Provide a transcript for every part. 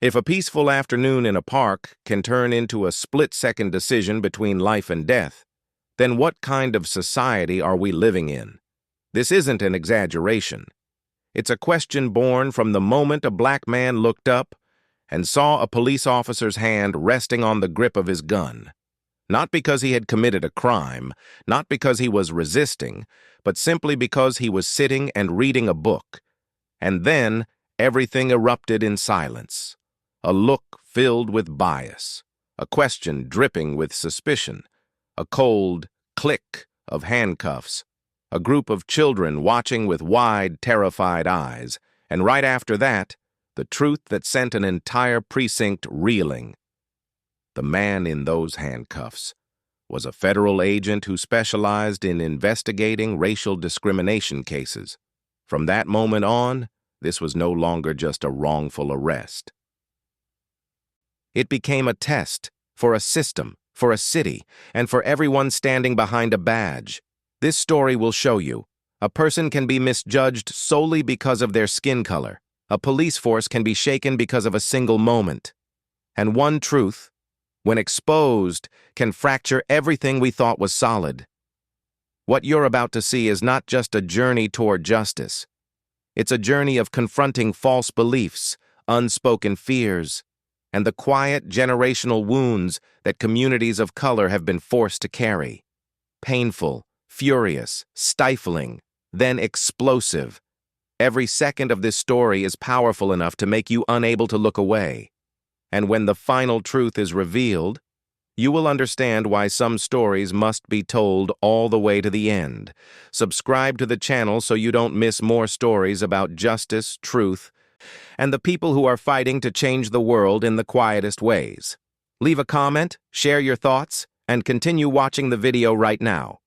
If a peaceful afternoon in a park can turn into a split-second decision between life and death, then what kind of society are we living in? This isn't an exaggeration. It's a question born from the moment a black man looked up and saw a police officer's hand resting on the grip of his gun. Not because he had committed a crime, not because he was resisting, but simply because he was sitting and reading a book. And then everything erupted in silence. A look filled with bias, a question dripping with suspicion, a cold click of handcuffs, a group of children watching with wide, terrified eyes, and right after that, the truth that sent an entire precinct reeling. The man in those handcuffs was a federal agent who specialized in investigating racial discrimination cases. From that moment on, this was no longer just a wrongful arrest. It became a test for a system, for a city, and for everyone standing behind a badge. This story will show you. A person can be misjudged solely because of their skin color. A police force can be shaken because of a single moment. And one truth, when exposed, can fracture everything we thought was solid. What you're about to see is not just a journey toward justice. It's a journey of confronting false beliefs, unspoken fears, and the quiet generational wounds that communities of color have been forced to carry. Painful, furious, stifling, then explosive. Every second of this story is powerful enough to make you unable to look away. And when the final truth is revealed, you will understand why some stories must be told all the way to the end. Subscribe to the channel so you don't miss more stories about justice, truth, and the people who are fighting to change the world in the quietest ways. Leave a comment, share your thoughts, and continue watching the video right now.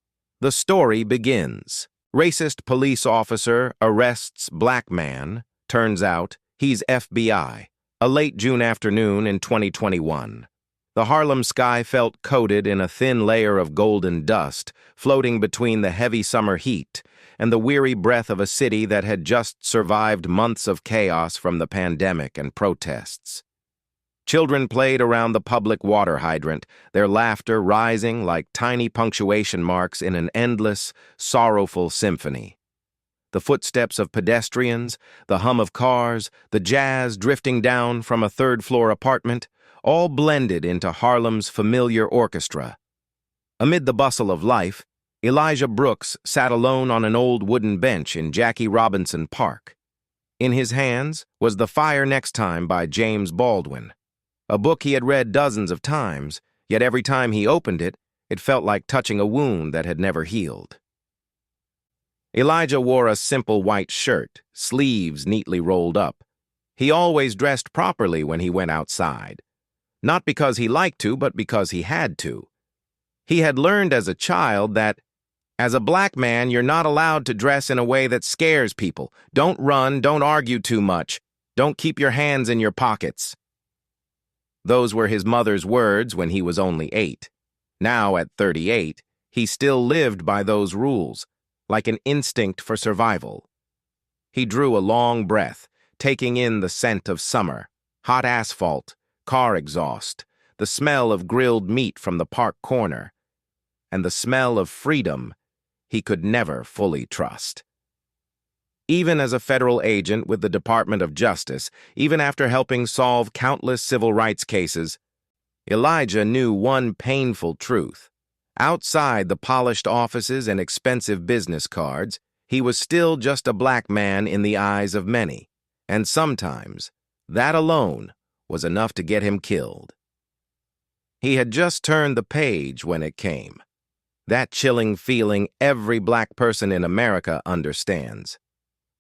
The story begins. Racist police officer arrests black man. Turns out, he's FBI. A late June afternoon in 2021. The Harlem sky felt coated in a thin layer of golden dust, floating between the heavy summer heat and the weary breath of a city that had just survived months of chaos from the pandemic and protests. Children played around the public water hydrant, their laughter rising like tiny punctuation marks in an endless, sorrowful symphony. The footsteps of pedestrians, the hum of cars, the jazz drifting down from a third-floor apartment, all blended into Harlem's familiar orchestra. Amid the bustle of life, Elijah Brooks sat alone on an old wooden bench in Jackie Robinson Park. In his hands was The Fire Next Time by James Baldwin, a book he had read dozens of times, yet every time he opened it, it felt like touching a wound that had never healed. Elijah wore a simple white shirt, sleeves neatly rolled up. He always dressed properly when he went outside. Not because he liked to, but because he had to. He had learned as a child that, as a black man, you're not allowed to dress in a way that scares people. Don't run, don't argue too much. Don't keep your hands in your pockets. Those were his mother's words when he was only 8. Now, at 38, he still lived by those rules, like an instinct for survival. He drew a long breath, taking in the scent of summer, hot asphalt, car exhaust, the smell of grilled meat from the park corner, and the smell of freedom he could never fully trust. Even as a federal agent with the Department of Justice, even after helping solve countless civil rights cases, Elijah knew one painful truth. Outside the polished offices and expensive business cards, he was still just a black man in the eyes of many, and sometimes that alone was enough to get him killed. He had just turned the page when it came. That chilling feeling every black person in America understands.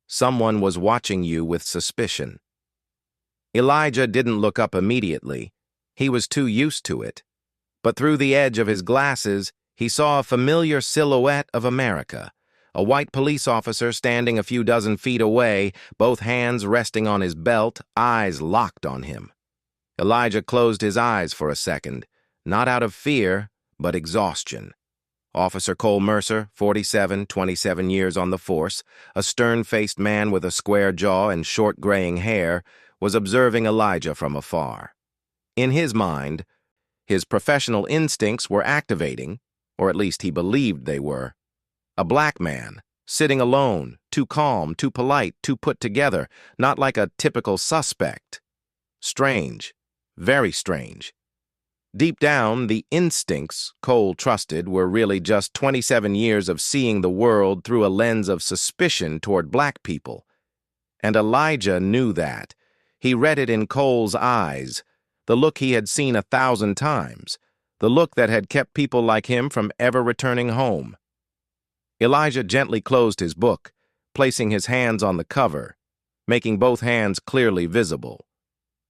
Someone was watching you with suspicion. Elijah didn't look up immediately. He was too used to it. But through the edge of his glasses, he saw a familiar silhouette of America, a white police officer standing a few dozen feet away, both hands resting on his belt, eyes locked on him. Elijah closed his eyes for a second, not out of fear, but exhaustion. Officer Cole Mercer, 47, 27 years on the force, a stern-faced man with a square jaw and short graying hair, was observing Elijah from afar. In his mind, his professional instincts were activating, or at least he believed they were. A black man, sitting alone, too calm, too polite, too put together, not like a typical suspect. Strange, very strange. Deep down, the instincts Cole trusted were really just 27 years of seeing the world through a lens of suspicion toward black people. And Elijah knew that. He read it in Cole's eyes, the look he had seen 1,000 times, the look that had kept people like him from ever returning home. Elijah gently closed his book, placing his hands on the cover, making both hands clearly visible.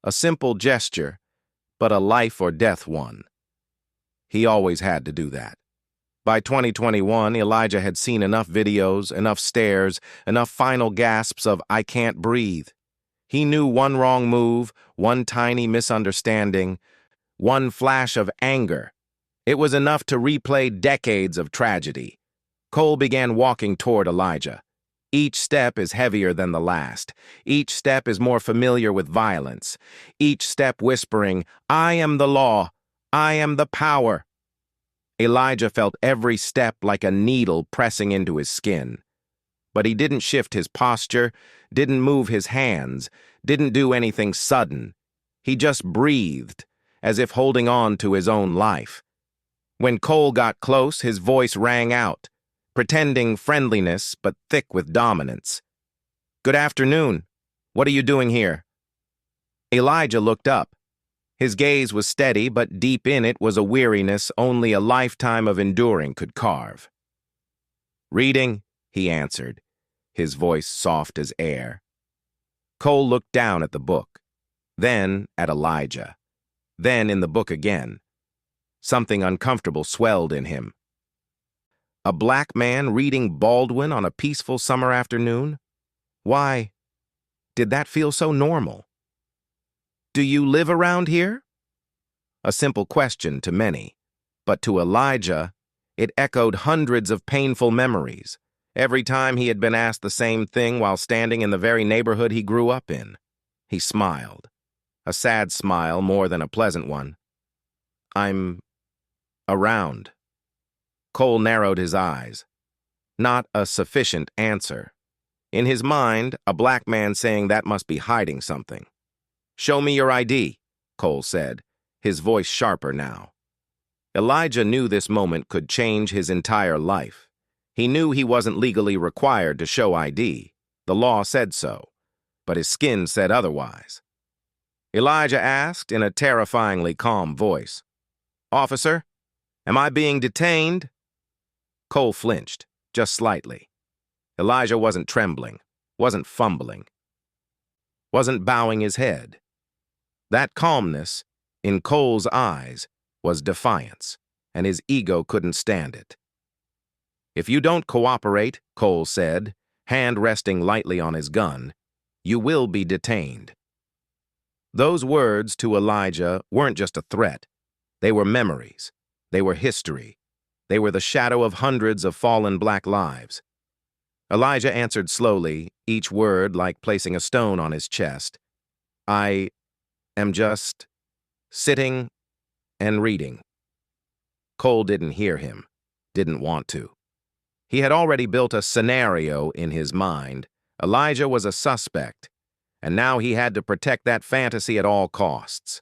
A simple gesture, but a life-or-death one. He always had to do that. By 2021, Elijah had seen enough videos, enough stares, enough final gasps of "I can't breathe." He knew one wrong move, one tiny misunderstanding, one flash of anger. It was enough to replay decades of tragedy. Cole began walking toward Elijah. Each step is heavier than the last. Each step is more familiar with violence. Each step whispering, "I am the law. I am the power." Elijah felt every step like a needle pressing into his skin. But he didn't shift his posture, didn't move his hands, didn't do anything sudden. He just breathed, as if holding on to his own life. When Cole got close, his voice rang out, pretending friendliness but thick with dominance. "Good afternoon. What are you doing here?" Elijah looked up. His gaze was steady, but deep in it was a weariness only a lifetime of enduring could carve. "Reading," he answered, his voice soft as air. Cole looked down at the book, then at Elijah, then in the book again. Something uncomfortable swelled in him. A black man reading Baldwin on a peaceful summer afternoon? Why did that feel so normal? "Do you live around here?" A simple question to many, but to Elijah, it echoed hundreds of painful memories, every time he had been asked the same thing while standing in the very neighborhood he grew up in. He smiled, a sad smile more than a pleasant one. "I'm around." Cole narrowed his eyes. Not a sufficient answer. In his mind, a black man saying that must be hiding something. "Show me your ID," Cole said, his voice sharper now. Elijah knew this moment could change his entire life. He knew he wasn't legally required to show ID. The law said so, but his skin said otherwise. Elijah asked in a terrifyingly calm voice, "Officer, am I being detained?" Cole flinched, just slightly. Elijah wasn't trembling, wasn't fumbling, wasn't bowing his head. That calmness, in Cole's eyes, was defiance, and his ego couldn't stand it. "If you don't cooperate," Cole said, hand resting lightly on his gun, "you will be detained." Those words to Elijah weren't just a threat. They were memories. They were history. They were the shadow of hundreds of fallen black lives. Elijah answered slowly, each word like placing a stone on his chest. "I am just sitting and reading." Cole didn't hear him, didn't want to. He had already built a scenario in his mind. Elijah was a suspect, and now he had to protect that fantasy at all costs.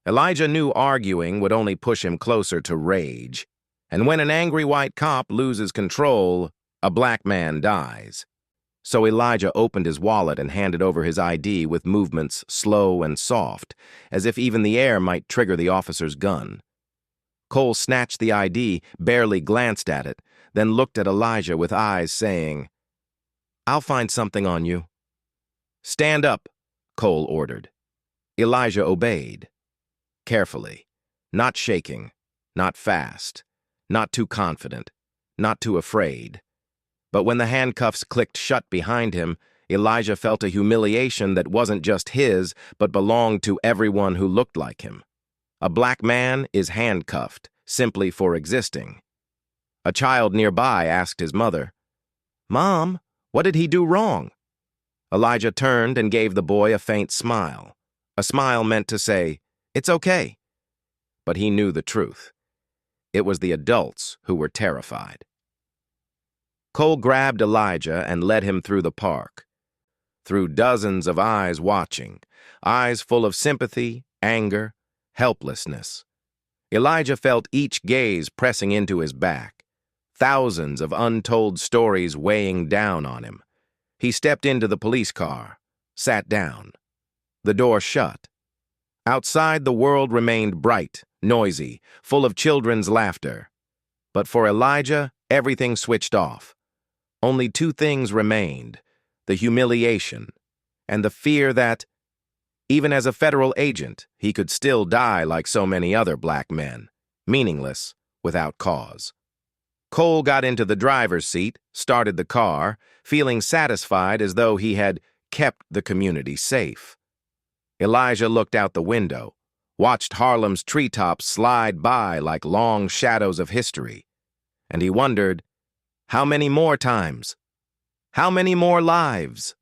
Elijah knew arguing would only push him closer to rage, and when an angry white cop loses control, a black man dies. So Elijah opened his wallet and handed over his ID with movements slow and soft, as if even the air might trigger the officer's gun. Cole snatched the ID, barely glanced at it, then looked at Elijah with eyes saying, "I'll find something on you." "Stand up," Cole ordered. Elijah obeyed. Carefully, not shaking, not fast, not too confident, not too afraid. But when the handcuffs clicked shut behind him, Elijah felt a humiliation that wasn't just his, but belonged to everyone who looked like him. A black man is handcuffed, simply for existing. A child nearby asked his mother, "Mom, what did he do wrong?" Elijah turned and gave the boy a faint smile. A smile meant to say, "It's okay." But he knew the truth. It was the adults who were terrified. Cole grabbed Elijah and led him through the park, through dozens of eyes watching, eyes full of sympathy, anger, helplessness. Elijah felt each gaze pressing into his back, thousands of untold stories weighing down on him. He stepped into the police car, sat down. The door shut. Outside, the world remained bright, noisy, full of children's laughter. But for Elijah, everything switched off. Only two things remained: the humiliation and the fear that, even as a federal agent, he could still die like so many other black men, meaningless, without cause. Cole got into the driver's seat, started the car, feeling satisfied as though he had kept the community safe. Elijah looked out the window, watched Harlem's treetops slide by like long shadows of history, and he wondered, how many more times? How many more lives?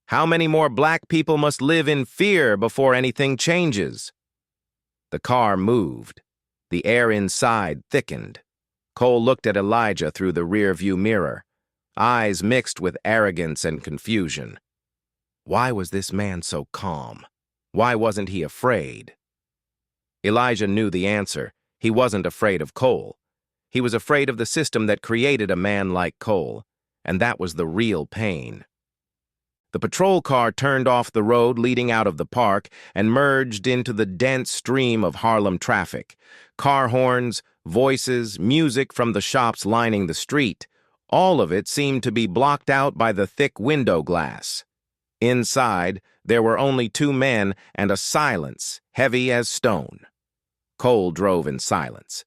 How many more black people must live in fear before anything changes? The car moved. The air inside thickened. Cole looked at Elijah through the rearview mirror, eyes mixed with arrogance and confusion. Why was this man so calm? Why wasn't he afraid? Elijah knew the answer. He wasn't afraid of Cole. He was afraid of the system that created a man like Cole, and that was the real pain. The patrol car turned off the road leading out of the park and merged into the dense stream of Harlem traffic. Car horns, voices, music from the shops lining the street, all of it seemed to be blocked out by the thick window glass. Inside, there were only two men and a silence heavy as stone. Cole drove in silence.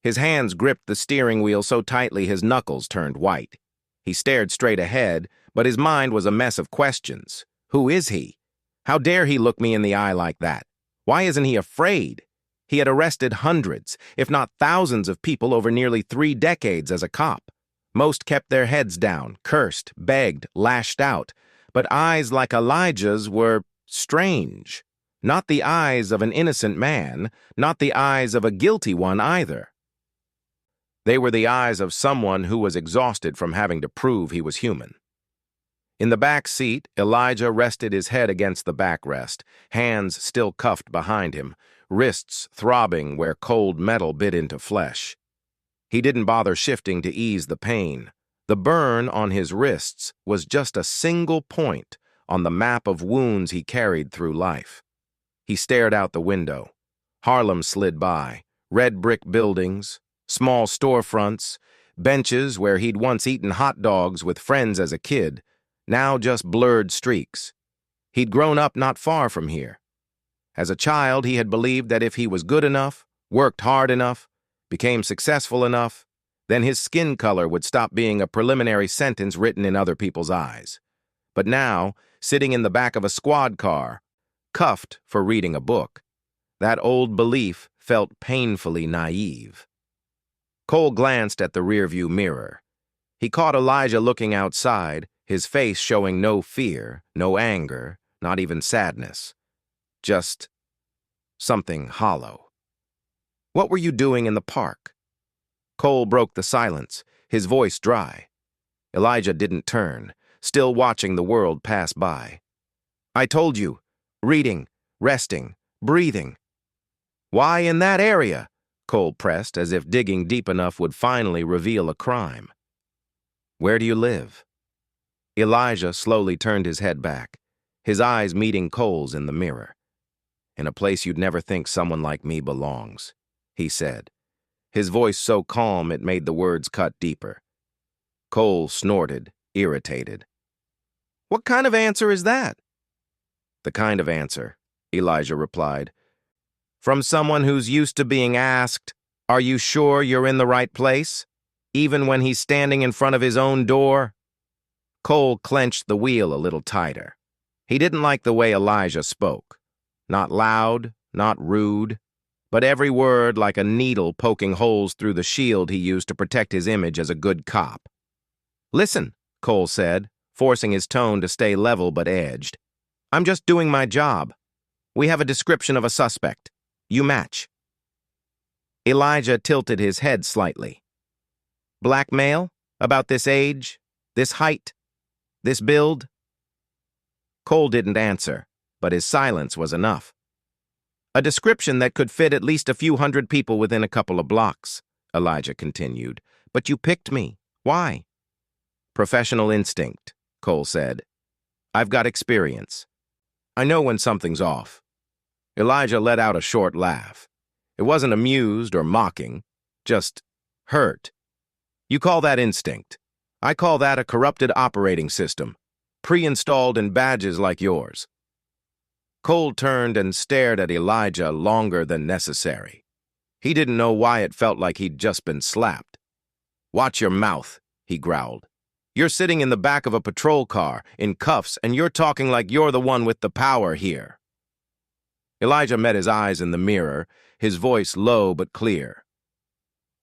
His hands gripped the steering wheel so tightly his knuckles turned white. He stared straight ahead, but his mind was a mess of questions. Who is he? How dare he look me in the eye like that? Why isn't he afraid? He had arrested hundreds, if not thousands of people over nearly 3 decades as a cop. Most kept their heads down, cursed, begged, lashed out. But eyes like Elijah's were strange. Not the eyes of an innocent man, not the eyes of a guilty one either. They were the eyes of someone who was exhausted from having to prove he was human. In the back seat, Elijah rested his head against the backrest, hands still cuffed behind him, wrists throbbing where cold metal bit into flesh. He didn't bother shifting to ease the pain. The burn on his wrists was just a single point on the map of wounds he carried through life. He stared out the window. Harlem slid by, red brick buildings, small storefronts, benches where he'd once eaten hot dogs with friends as a kid, now just blurred streaks. He'd grown up not far from here. As a child, he had believed that if he was good enough, worked hard enough, became successful enough, then his skin color would stop being a preliminary sentence written in other people's eyes. But now, sitting in the back of a squad car, cuffed for reading a book, that old belief felt painfully naive. Cole glanced at the rearview mirror. He caught Elijah looking outside, his face showing no fear, no anger, not even sadness. Just something hollow. "What were you doing in the park?" Cole broke the silence, his voice dry. Elijah didn't turn, still watching the world pass by. "I told you, reading, resting, breathing." "Why in that area?" Cole pressed, as if digging deep enough would finally reveal a crime. "Where do you live?" Elijah slowly turned his head back, his eyes meeting Cole's in the mirror. "In a place you'd never think someone like me belongs," he said, his voice so calm it made the words cut deeper. Cole snorted, irritated. "What kind of answer is that?" "The kind of answer," Elijah replied, "from someone who's used to being asked, 'Are you sure you're in the right place?' even when he's standing in front of his own door." Cole clenched the wheel a little tighter. He didn't like the way Elijah spoke. Not loud, not rude, but every word like a needle poking holes through the shield he used to protect his image as a good cop. "Listen," Cole said, forcing his tone to stay level but edged. "I'm just doing my job. We have a description of a suspect. You match." Elijah tilted his head slightly. "Black male? About this age? This height? This build?" Cole didn't answer, but his silence was enough. "A description that could fit at least a few hundred people within a couple of blocks," Elijah continued. "But you picked me. Why?" "Professional instinct," Cole said. "I've got experience. I know when something's off." Elijah let out a short laugh. It wasn't amused or mocking, just hurt. "You call that instinct. I call that a corrupted operating system, pre-installed in badges like yours." Cole turned and stared at Elijah longer than necessary. He didn't know why it felt like he'd just been slapped. "Watch your mouth," he growled. "You're sitting in the back of a patrol car, in cuffs, and you're talking like you're the one with the power here." Elijah met his eyes in the mirror, his voice low but clear.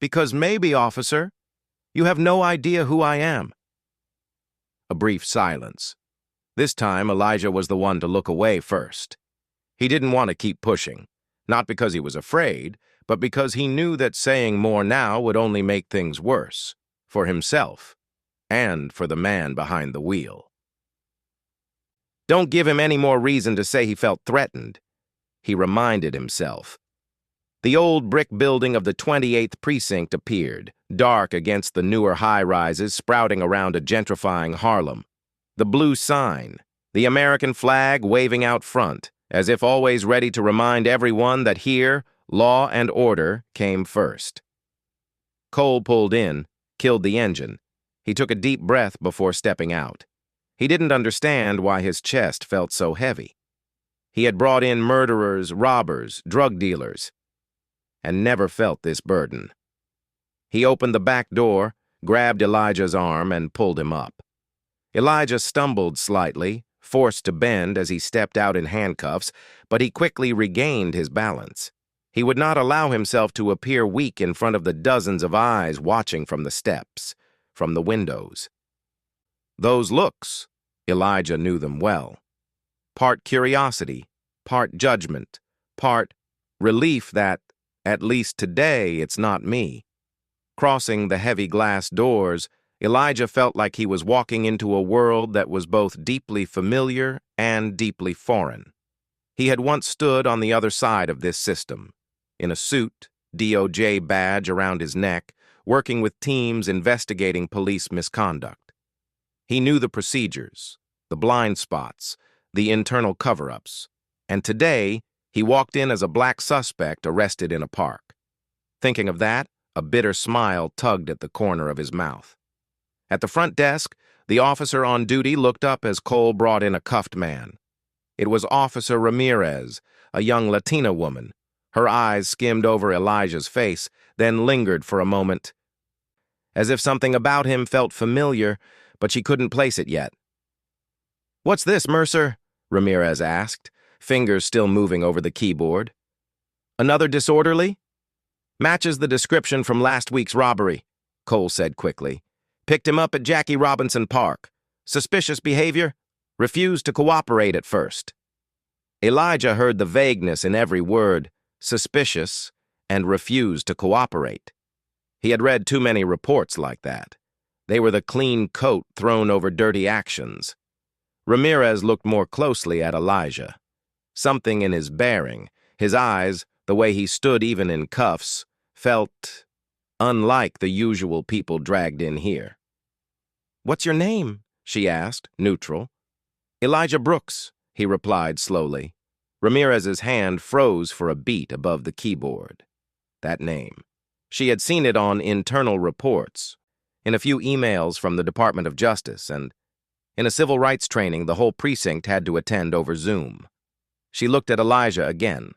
"Because maybe, officer, you have no idea who I am." A brief silence. This time, Elijah was the one to look away first. He didn't want to keep pushing, not because he was afraid, but because he knew that saying more now would only make things worse, for himself, and for the man behind the wheel. "Don't give him any more reason to say he felt threatened," he reminded himself. The old brick building of the 28th precinct appeared, dark against the newer high-rises sprouting around a gentrifying Harlem. The blue sign, the American flag waving out front, as if always ready to remind everyone that here, law and order came first. Cole pulled in, killed the engine. He took a deep breath before stepping out. He didn't understand why his chest felt so heavy. He had brought in murderers, robbers, drug dealers, and never felt this burden. He opened the back door, grabbed Elijah's arm, and pulled him up. Elijah stumbled slightly, forced to bend as he stepped out in handcuffs, but he quickly regained his balance. He would not allow himself to appear weak in front of the dozens of eyes watching from the steps, from the windows. Those looks, Elijah knew them well. Part curiosity, part judgment, part relief that, at least today, it's not me. Crossing the heavy glass doors, Elijah felt like he was walking into a world that was both deeply familiar and deeply foreign. He had once stood on the other side of this system, in a suit, DOJ badge around his neck, working with teams investigating police misconduct. He knew the procedures, the blind spots, the internal cover-ups, and today he walked in as a black suspect arrested in a park. Thinking of that, a bitter smile tugged at the corner of his mouth. At the front desk, the officer on duty looked up as Cole brought in a cuffed man. It was Officer Ramirez, a young Latina woman. Her eyes skimmed over Elijah's face, then lingered for a moment, as if something about him felt familiar, but she couldn't place it yet. "What's this, Mercer?" Ramirez asked, fingers still moving over the keyboard. "Another disorderly?" "Matches the description from last week's robbery," Cole said quickly. "Picked him up at Jackie Robinson Park. Suspicious behavior? Refused to cooperate at first." Elijah heard the vagueness in every word, suspicious, and refused to cooperate. He had read too many reports like that. They were the clean coat thrown over dirty actions. Ramirez looked more closely at Elijah. Something in his bearing, his eyes, the way he stood even in cuffs, felt unlike the usual people dragged in here. "What's your name?" she asked, neutral. "Elijah Brooks," he replied slowly. Ramirez's hand froze for a beat above the keyboard. That name. She had seen it on internal reports, in a few emails from the Department of Justice, and in a civil rights training the whole precinct had to attend over Zoom. She looked at Elijah again,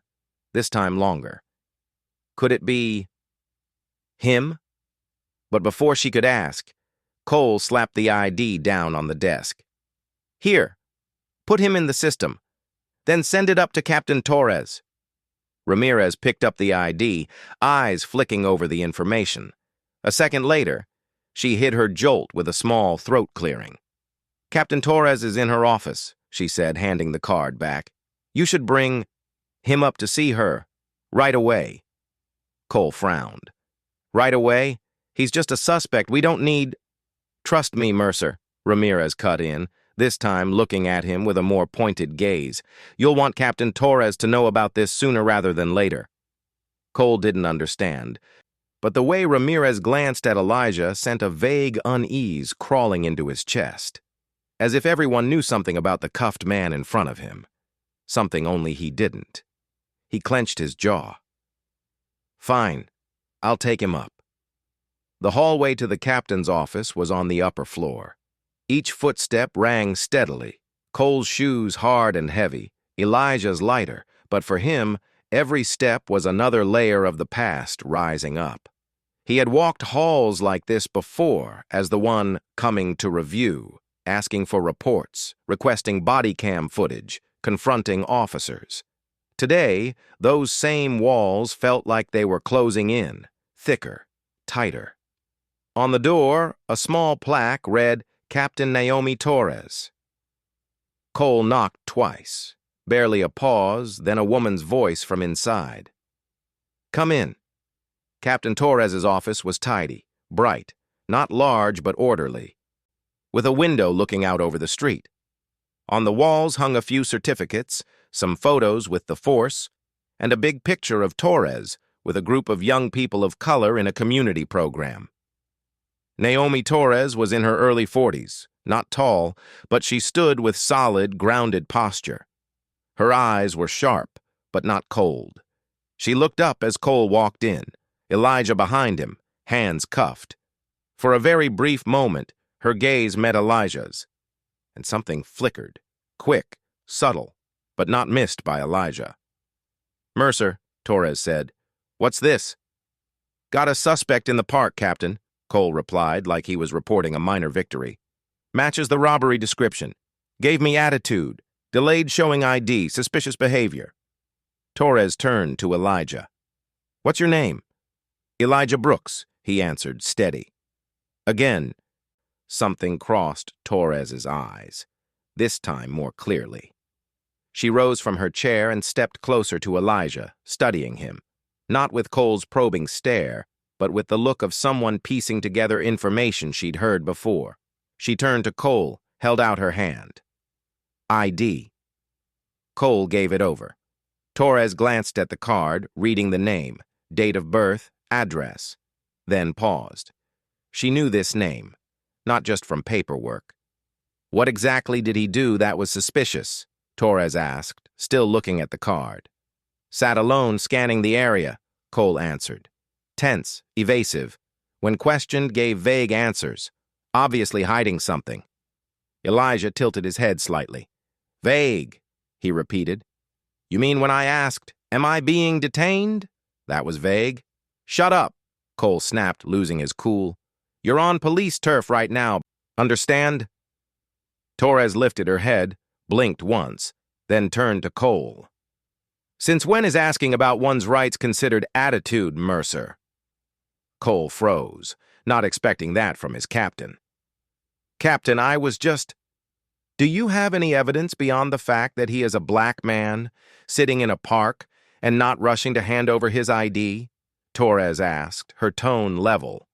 this time longer. Could it be him? But before she could ask, Cole slapped the ID down on the desk. "Here, put him in the system. Then send it up to Captain Torres." Ramirez picked up the ID, eyes flicking over the information. A second later, she hid her jolt with a small throat clearing. Captain Torres is in her office, she said, handing the card back. You should bring him up to see her. Right away. Cole frowned. Right away? He's just a suspect. We don't need— Trust me, Mercer, Ramirez cut in, this time looking at him with a more pointed gaze. You'll want Captain Torres to know about this sooner rather than later. Cole didn't understand, but the way Ramirez glanced at Elijah sent a vague unease crawling into his chest, as if everyone knew something about the cuffed man in front of him. Something only he didn't. He clenched his jaw. Fine, I'll take him up. The hallway to the captain's office was on the upper floor. Each footstep rang steadily, Cole's shoes hard and heavy, Elijah's lighter, but for him, every step was another layer of the past rising up. He had walked halls like this before as the one coming to review, asking for reports, requesting body cam footage, confronting officers. Today, those same walls felt like they were closing in, thicker, tighter. On the door, a small plaque read, Captain Naomi Torres. Cole knocked twice. Barely a pause, then a woman's voice from inside. Come in. Captain Torres's office was tidy, bright, not large but orderly, with a window looking out over the street. On the walls hung a few certificates, some photos with the force, and a big picture of Torres with a group of young people of color in a community program. Naomi Torres was in her early 40s, not tall, but she stood with solid, grounded posture. Her eyes were sharp, but not cold. She looked up as Cole walked in, Elijah behind him, hands cuffed. For a very brief moment, her gaze met Elijah's, and something flickered, quick, subtle, but not missed by Elijah. Mercer, Torres said. What's this? Got a suspect in the park, Captain, Cole replied like he was reporting a minor victory. Matches the robbery description. Gave me attitude. Delayed showing ID, suspicious behavior. Torres turned to Elijah. What's your name? Elijah Brooks, he answered, steady. Again, something crossed Torres's eyes, this time more clearly. She rose from her chair and stepped closer to Elijah, studying him, not with Cole's probing stare, but with the look of someone piecing together information she'd heard before. She turned to Cole, held out her hand. ID. Cole gave it over. Torres glanced at the card, reading the name, date of birth, address, then paused. She knew this name, not just from paperwork. What exactly did he do that was suspicious? Torres asked, still looking at the card. Sat alone, scanning the area, Cole answered. Tense, evasive. When questioned, gave vague answers, obviously hiding something. Elijah tilted his head slightly. Vague, he repeated. You mean when I asked, am I being detained? That was vague. Shut up, Cole snapped, losing his cool. You're on police turf right now, understand? Torres lifted her head, blinked once, then turned to Cole. Since when is asking about one's rights considered attitude, Mercer? Cole froze, not expecting that from his captain. Captain, I was just— Do you have any evidence beyond the fact that he is a black man, sitting in a park, and not rushing to hand over his ID? Torres asked, her tone level.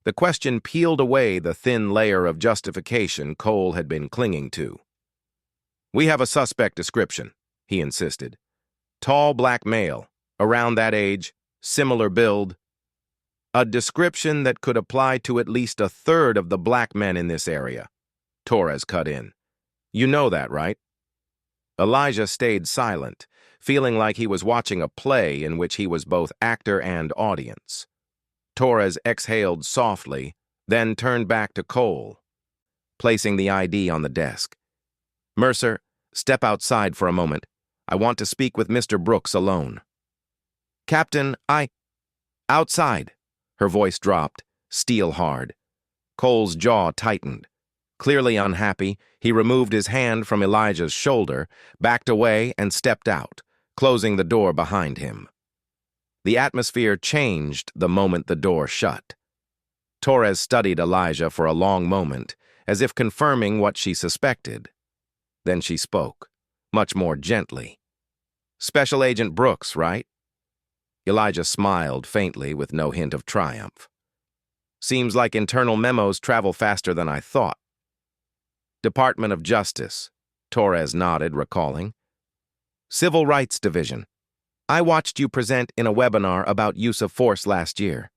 The question peeled away the thin layer of justification Cole had been clinging to. We have a suspect description, he insisted. Tall black male, around that age, similar build. A description that could apply to at least a third of the black men in this area. Torres cut in. You know that, right? Elijah stayed silent, feeling like he was watching a play in which he was both actor and audience. Torres exhaled softly, then turned back to Cole, placing the ID on the desk. Mercer, step outside for a moment. I want to speak with Mr. Brooks alone. Captain, Outside. Her voice dropped, steel hard. Cole's jaw tightened. Clearly unhappy, he removed his hand from Elijah's shoulder, backed away, and stepped out, closing the door behind him. The atmosphere changed the moment the door shut. Torres studied Elijah for a long moment, as if confirming what she suspected. Then she spoke, much more gently. "Special Agent Brooks, right?" Elijah smiled faintly with no hint of triumph. "Seems like internal memos travel faster than I thought." "Department of Justice," Torres nodded, recalling. "Civil Rights Division. I watched you present in a webinar about use of force last year."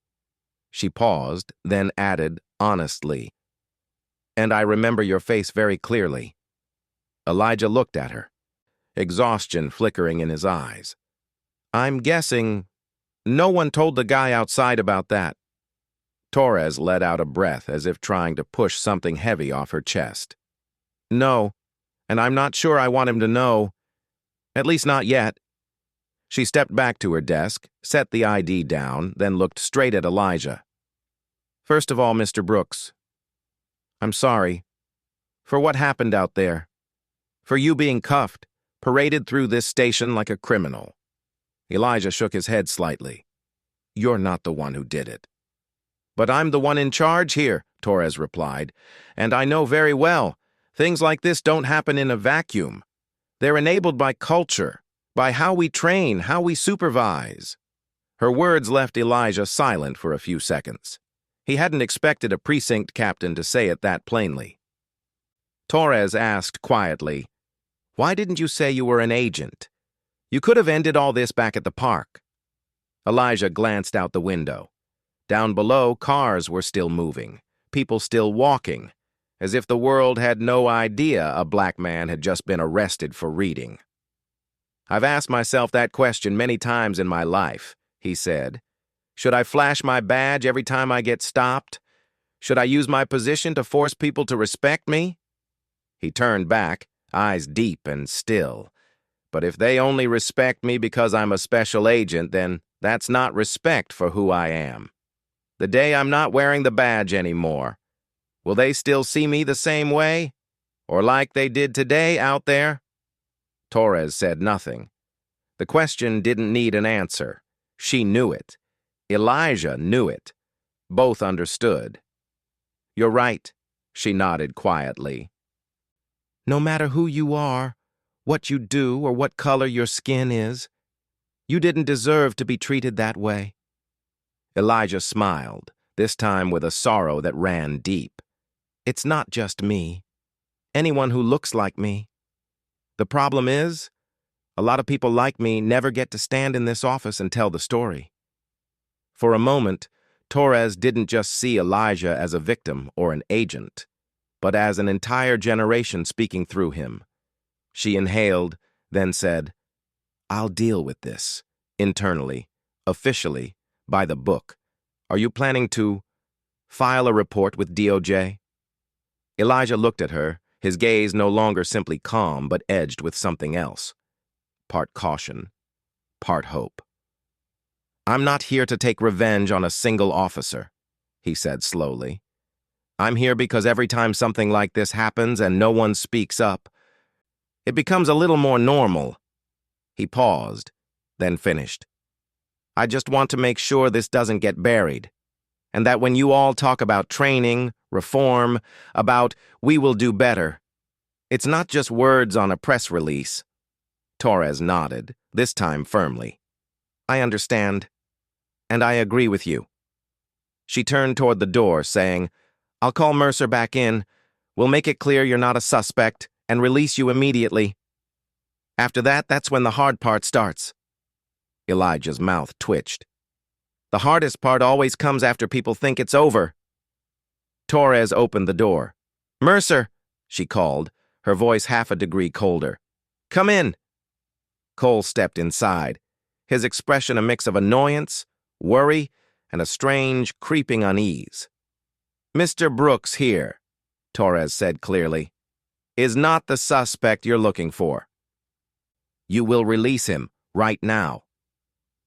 She paused, then added, honestly, "And I remember your face very clearly." Elijah looked at her, exhaustion flickering in his eyes. "I'm guessing no one told the guy outside about that." Torres let out a breath as if trying to push something heavy off her chest. "No, and I'm not sure I want him to know. At least not yet." She stepped back to her desk, set the ID down, then looked straight at Elijah. "First of all, Mr. Brooks, I'm sorry for what happened out there, for you being cuffed, paraded through this station like a criminal." Elijah shook his head slightly. "You're not the one who did it." "But I'm the one in charge here," Torres replied, "and I know very well, things like this don't happen in a vacuum. They're enabled by culture, by how we train, how we supervise." Her words left Elijah silent for a few seconds. He hadn't expected a precinct captain to say it that plainly. Torres asked quietly, "Why didn't you say you were an agent? You could have ended all this back at the park." Elijah glanced out the window. Down below, cars were still moving, people still walking, as if the world had no idea a black man had just been arrested for reading. "I've asked myself that question many times in my life," he said. "Should I flash my badge every time I get stopped? Should I use my position to force people to respect me?" He turned back, eyes deep and still. "But if they only respect me because I'm a special agent, then that's not respect for who I am. The day I'm not wearing the badge anymore, will they still see me the same way? Or like they did today out there?" Torres said nothing. The question didn't need an answer. She knew it. Elijah knew it. Both understood. "You're right," she nodded quietly. "No matter who you are, what you do, or what color your skin is, you didn't deserve to be treated that way." Elijah smiled, this time with a sorrow that ran deep. "It's not just me. Anyone who looks like me. The problem is, a lot of people like me never get to stand in this office and tell the story." For a moment, Torres didn't just see Elijah as a victim or an agent, but as an entire generation speaking through him. She inhaled, then said, "I'll deal with this, internally, officially, by the book. Are you planning to file a report with DOJ?" Elijah looked at her, his gaze no longer simply calm but edged with something else. Part caution, part hope. "I'm not here to take revenge on a single officer," he said slowly. "I'm here because every time something like this happens and no one speaks up, it becomes a little more normal." He paused, then finished. "I just want to make sure this doesn't get buried, and that when you all talk about training, reform, about we will do better, it's not just words on a press release." Torres nodded, this time firmly. "I understand, and I agree with you." She turned toward the door, saying, "I'll call Mercer back in. We'll make it clear you're not a suspect and release you immediately. After that, that's when the hard part starts." Elijah's mouth twitched. "The hardest part always comes after people think it's over." Torres opened the door. "Mercer," she called, her voice half a degree colder. "Come in." Cole stepped inside, his expression a mix of annoyance, worry, and a strange, creeping unease. "Mr. Brooks here," Torres said clearly, "is not the suspect you're looking for. You will release him right now."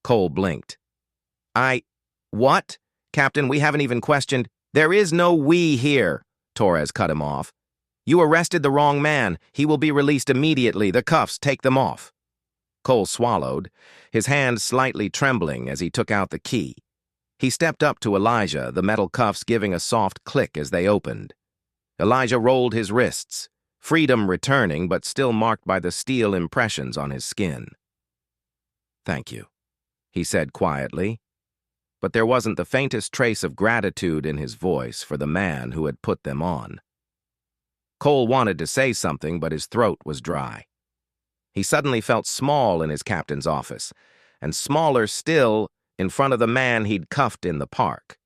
Cole blinked. What? Captain, we haven't even questioned." "There is no we here," Torres cut him off. "You arrested the wrong man. He will be released immediately. The cuffs, take them off." Cole swallowed, his hand slightly trembling as he took out the key. He stepped up to Elijah, the metal cuffs giving a soft click as they opened. Elijah rolled his wrists, freedom returning but still marked by the steel impressions on his skin. "Thank you," he said quietly, but there wasn't the faintest trace of gratitude in his voice for the man who had put them on. Cole wanted to say something, but his throat was dry. He suddenly felt small in his captain's office, and smaller still in front of the man he'd cuffed in the park.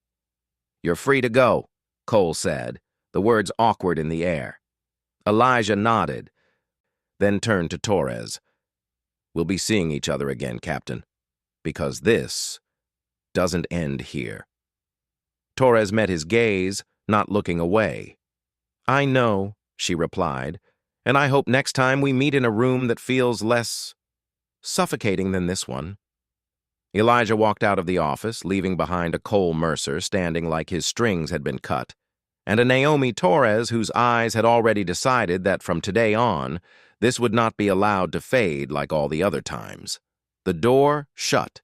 "You're free to go," Cole said, the words awkward in the air. Elijah nodded, then turned to Torres. "We'll be seeing each other again, Captain, because this doesn't end here." Torres met his gaze, not looking away. "I know," she replied, "and I hope next time we meet in a room that feels less suffocating than this one." Elijah walked out of the office, leaving behind a Cole Mercer standing like his strings had been cut, and a Naomi Torres whose eyes had already decided that from today on, this would not be allowed to fade like all the other times. The door shut,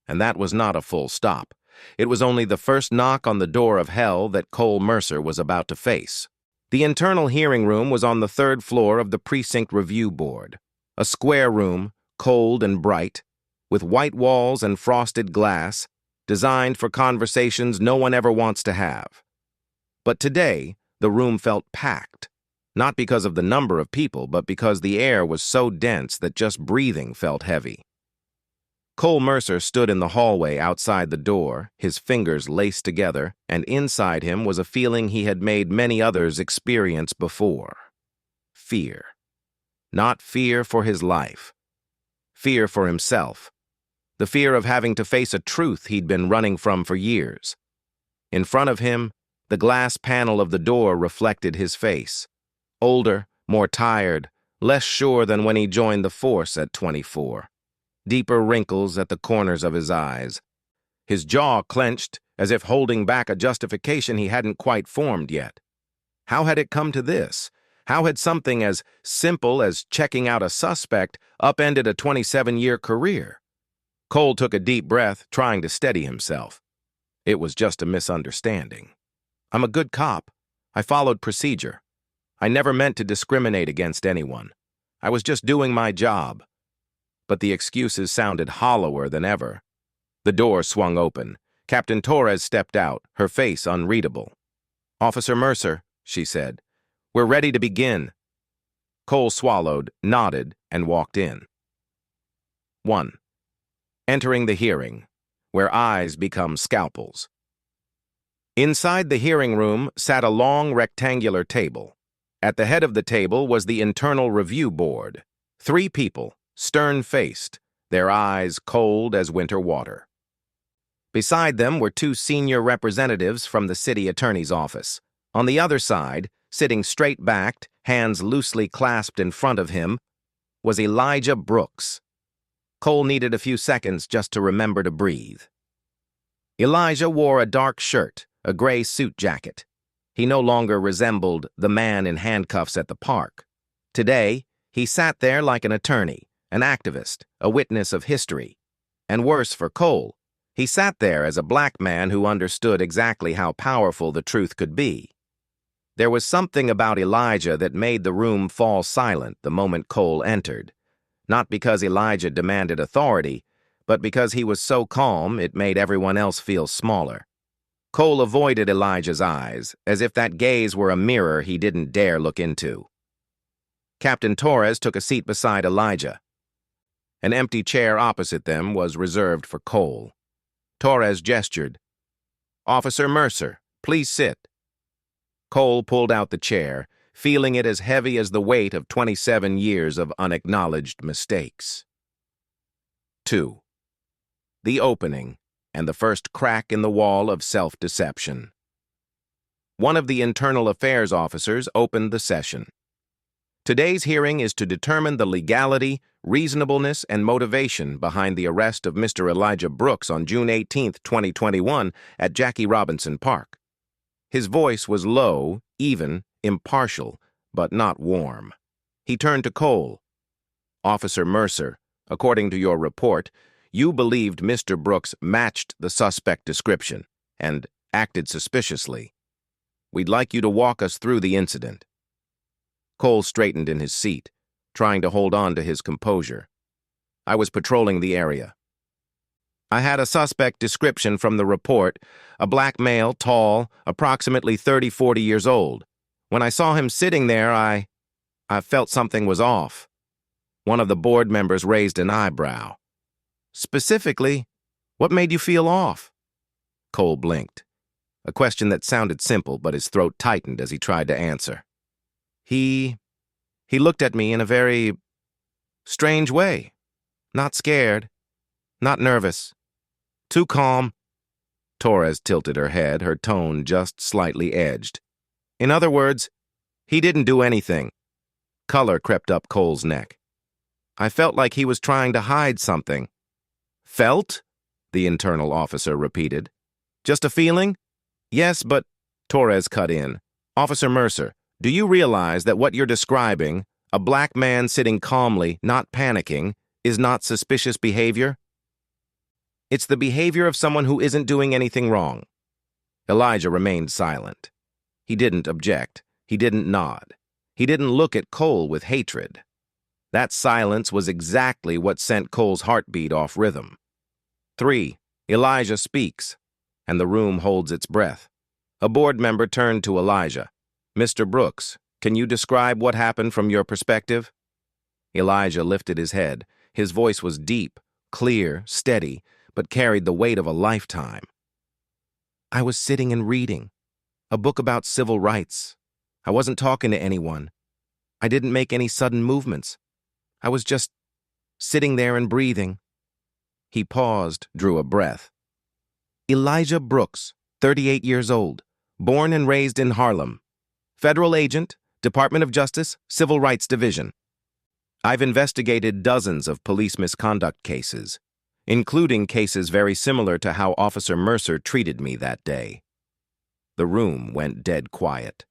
and that was not a full stop. It was only the first knock on the door of hell that Cole Mercer was about to face. The internal hearing room was on the third floor of the precinct review board, a square room, cold and bright, with white walls and frosted glass, designed for conversations no one ever wants to have. But today, the room felt packed, not because of the number of people, but because the air was so dense that just breathing felt heavy. Cole Mercer stood in the hallway outside the door, his fingers laced together, and inside him was a feeling he had made many others experience before. Fear. Not fear for his life. Fear for himself. The fear of having to face a truth he'd been running from for years. In front of him, the glass panel of the door reflected his face. Older, more tired, less sure than when he joined the force at 24. Deeper wrinkles at the corners of his eyes. His jaw clenched, as if holding back a justification he hadn't quite formed yet. How had it come to this? How had something as simple as checking out a suspect upended a 27-year career? Cole took a deep breath, trying to steady himself. It was just a misunderstanding. "I'm a good cop. I followed procedure. I never meant to discriminate against anyone. I was just doing my job." But the excuses sounded hollower than ever. The door swung open. Captain Torres stepped out, her face unreadable. "Officer Mercer," she said, "we're ready to begin." Cole swallowed, nodded, and walked in. 1. Entering the hearing, where eyes become scalpels. Inside the hearing room sat a long rectangular table. At the head of the table was the internal review board. 3 people, stern-faced, their eyes cold as winter water. Beside them were 2 senior representatives from the city attorney's office. On the other side, sitting straight-backed, hands loosely clasped in front of him, was Elijah Brooks. Cole needed a few seconds just to remember to breathe. Elijah wore a dark shirt, a gray suit jacket. He no longer resembled the man in handcuffs at the park. Today, he sat there like an attorney, an activist, a witness of history. And worse for Cole, he sat there as a black man who understood exactly how powerful the truth could be. There was something about Elijah that made the room fall silent the moment Cole entered. Not because Elijah demanded authority, but because he was so calm it made everyone else feel smaller. Cole avoided Elijah's eyes, as if that gaze were a mirror he didn't dare look into. Captain Torres took a seat beside Elijah. An empty chair opposite them was reserved for Cole. Torres gestured. "Officer Mercer, please sit." Cole pulled out the chair, feeling it as heavy as the weight of 27 years of unacknowledged mistakes. 2. The opening, and the first crack in the wall of self-deception. One of the internal affairs officers opened the session. Today's hearing is to determine the legality, reasonableness, and motivation behind the arrest of Mr. Elijah Brooks on June 18, 2021, at Jackie Robinson Park. His voice was low, even, impartial, but not warm. He turned to Cole. "Officer Mercer, according to your report, you believed Mr. Brooks matched the suspect description and acted suspiciously." We'd like you to walk us through the incident. Cole straightened in his seat, trying to hold on to his composure. I was patrolling the area. I had a suspect description from the report, a black male, tall, approximately 30-40 years old. When I saw him sitting there, I felt something was off. One of the board members raised an eyebrow. Specifically, what made you feel off? Cole blinked. A question that sounded simple, but his throat tightened as he tried to answer. He looked at me in a very strange way. Not scared, not nervous. Too calm. Torres tilted her head, her tone just slightly edged. In other words, he didn't do anything. Color crept up Cole's neck. I felt like he was trying to hide something. Felt? The internal officer repeated. Just a feeling? Yes, but... Torres cut in. Officer Mercer, do you realize that what you're describing, a black man sitting calmly, not panicking, is not suspicious behavior? It's the behavior of someone who isn't doing anything wrong. Elijah remained silent. He didn't object. He didn't nod. He didn't look at Cole with hatred. That silence was exactly what sent Cole's heartbeat off rhythm. 3. Elijah speaks, and the room holds its breath. A board member turned to Elijah. Mr. Brooks, can you describe what happened from your perspective? Elijah lifted his head. His voice was deep, clear, steady, but carried the weight of a lifetime. I was sitting and reading. A book about civil rights. I wasn't talking to anyone. I didn't make any sudden movements. I was just sitting there and breathing. He paused, drew a breath. Elijah Brooks, 38 years old, born and raised in Harlem. Federal agent, Department of Justice, Civil Rights Division. I've investigated dozens of police misconduct cases, including cases very similar to how Officer Mercer treated me that day. The room went dead quiet.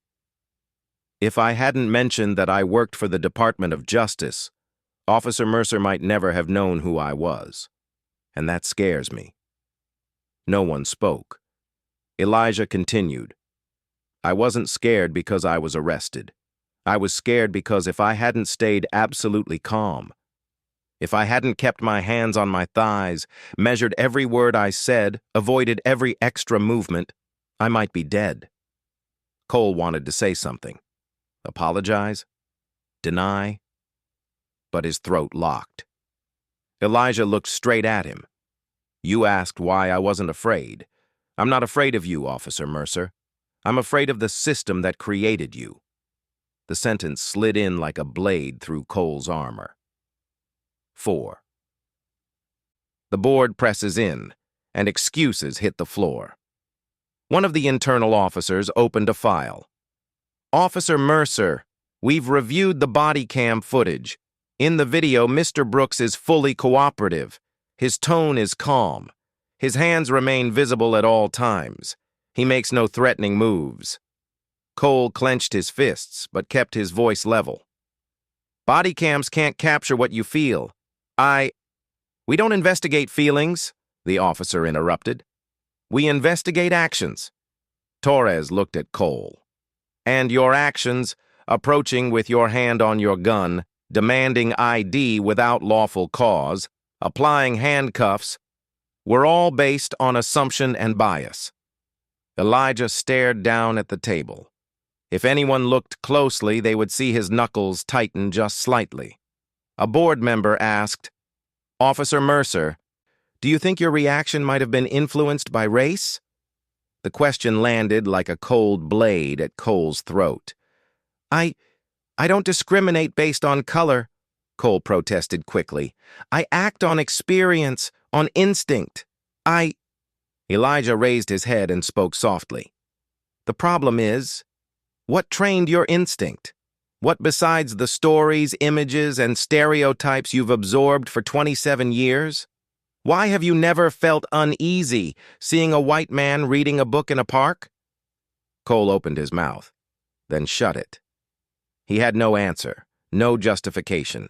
If I hadn't mentioned that I worked for the Department of Justice, Officer Mercer might never have known who I was, and that scares me. No one spoke. Elijah continued. I wasn't scared because I was arrested. I was scared because if I hadn't stayed absolutely calm, if I hadn't kept my hands on my thighs, measured every word I said, avoided every extra movement, I might be dead. Cole wanted to say something. Apologize? Deny? But his throat locked. Elijah looked straight at him. You asked why I wasn't afraid. I'm not afraid of you, Officer Mercer. I'm afraid of the system that created you. The sentence slid in like a blade through Cole's armor. 4. The board presses in, and excuses hit the floor. One of the internal officers opened a file. Officer Mercer, we've reviewed the body cam footage. In the video, Mr. Brooks is fully cooperative. His tone is calm. His hands remain visible at all times. He makes no threatening moves. Cole clenched his fists, but kept his voice level. Body cams can't capture what you feel. We don't investigate feelings, the officer interrupted. We investigate actions. Torres looked at Cole. And your actions, approaching with your hand on your gun, demanding ID without lawful cause, applying handcuffs, were all based on assumption and bias. Elijah stared down at the table. If anyone looked closely, they would see his knuckles tighten just slightly. A board member asked, Officer Mercer, do you think your reaction might have been influenced by race? The question landed like a cold blade at Cole's throat. I don't discriminate based on color, Cole protested quickly. I act on experience, on instinct. Elijah raised his head and spoke softly. The problem is, what trained your instinct? What besides the stories, images, and stereotypes you've absorbed for 27 years? Why have you never felt uneasy seeing a white man reading a book in a park? Cole opened his mouth, then shut it. He had no answer, no justification.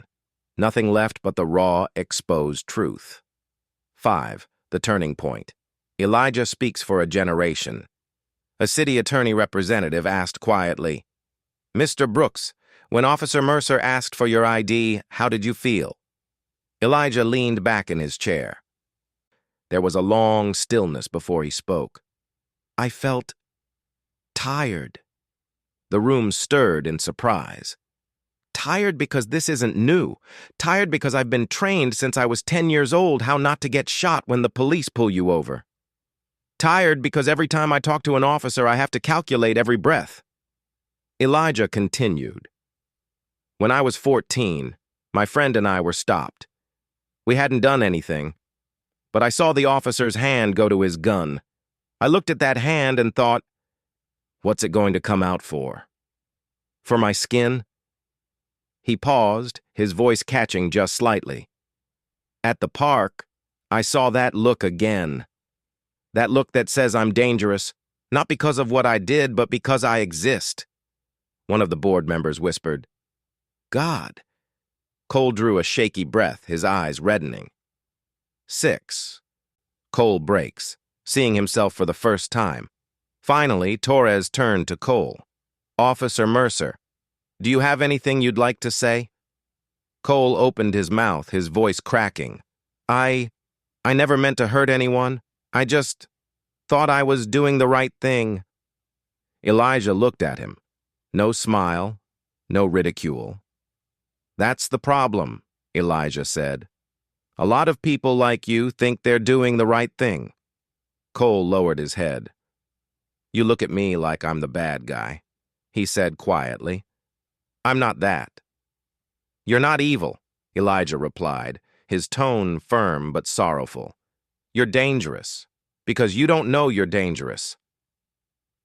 Nothing left but the raw, exposed truth. 5. The turning point. Elijah speaks for a generation. A city attorney representative asked quietly, "Mr. Brooks, when Officer Mercer asked for your ID, how did you feel?" Elijah leaned back in his chair. There was a long stillness before he spoke. "I felt tired." The room stirred in surprise. "Tired because this isn't new. Tired because I've been trained since I was 10 years old how not to get shot when the police pull you over. Tired because every time I talk to an officer, I have to calculate every breath." Elijah continued. "When I was 14, my friend and I were stopped. We hadn't done anything, but I saw the officer's hand go to his gun. I looked at that hand and thought, what's it going to come out for? For my skin?" He paused, his voice catching just slightly. "At the park, I saw that look again. That look that says I'm dangerous, not because of what I did, but because I exist." One of the board members whispered, "God." Cole drew a shaky breath, his eyes reddening. 6. Cole breaks, seeing himself for the first time. Finally, Torres turned to Cole. "Officer Mercer, do you have anything you'd like to say?" Cole opened his mouth, his voice cracking. I never meant to hurt anyone. I just thought I was doing the right thing." Elijah looked at him. No smile, no ridicule. "That's the problem," Elijah said. "A lot of people like you think they're doing the right thing." Cole lowered his head. "You look at me like I'm the bad guy," he said quietly. "I'm not that." "You're not evil," Elijah replied, his tone firm but sorrowful. "You're dangerous, because you don't know you're dangerous."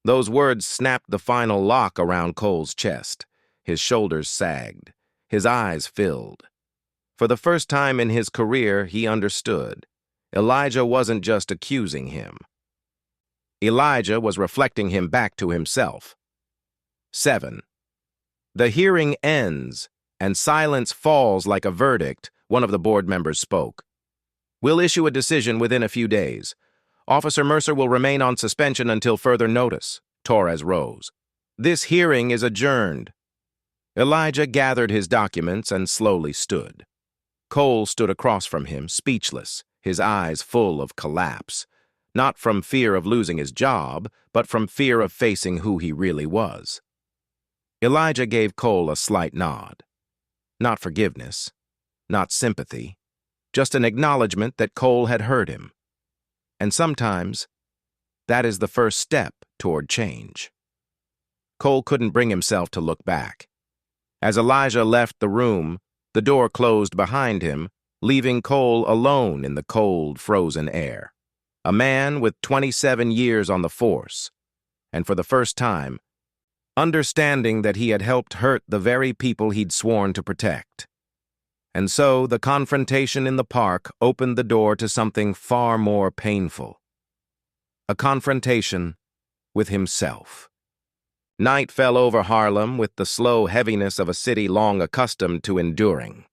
Those words snapped the final lock around Cole's chest. His shoulders sagged. His eyes filled. For the first time in his career, he understood. Elijah wasn't just accusing him. Elijah was reflecting him back to himself. 7. The hearing ends, and silence falls like a verdict, one of the board members spoke. "We'll issue a decision within a few days. Officer Mercer will remain on suspension until further notice." Torres rose. "This hearing is adjourned." Elijah gathered his documents and slowly stood. Cole stood across from him, speechless, his eyes full of collapse, not from fear of losing his job, but from fear of facing who he really was. Elijah gave Cole a slight nod. Not forgiveness, not sympathy, just an acknowledgement that Cole had heard him. And sometimes, that is the first step toward change. Cole couldn't bring himself to look back. As Elijah left the room, the door closed behind him, leaving Cole alone in the cold, frozen air. A man with 27 years on the force, and for the first time, understanding that he had helped hurt the very people he'd sworn to protect. And so the confrontation in the park opened the door to something far more painful. A confrontation with himself. Night fell over Harlem with the slow heaviness of a city long accustomed to enduring.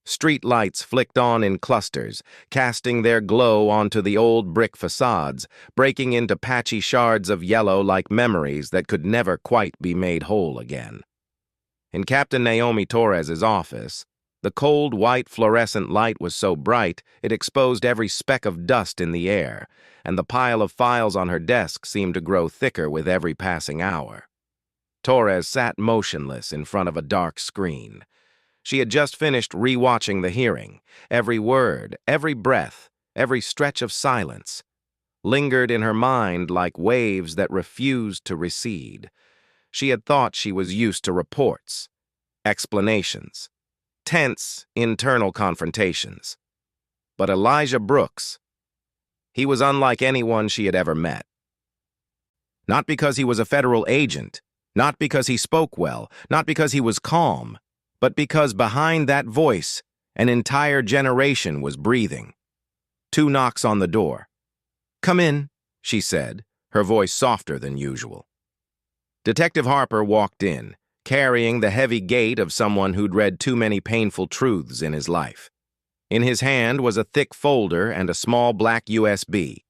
Street lights flicked on in clusters, casting their glow onto the old brick facades, breaking into patchy shards of yellow like memories that could never quite be made whole again. In Captain Naomi Torres's office, the cold white fluorescent light was so bright it exposed every speck of dust in the air, and the pile of files on her desk seemed to grow thicker with every passing hour. Torres sat motionless in front of a dark screen. She had just finished re-watching the hearing. Every word, every breath, every stretch of silence lingered in her mind like waves that refused to recede. She had thought she was used to reports, explanations, tense internal confrontations. But Elijah Brooks, he was unlike anyone she had ever met. Not because he was a federal agent, not because he spoke well, not because he was calm, but because behind that voice, an entire generation was breathing. 2 knocks on the door. "Come in," she said, her voice softer than usual. Detective Harper walked in, carrying the heavy gait of someone who'd read too many painful truths in his life. In his hand was a thick folder and a small black USB.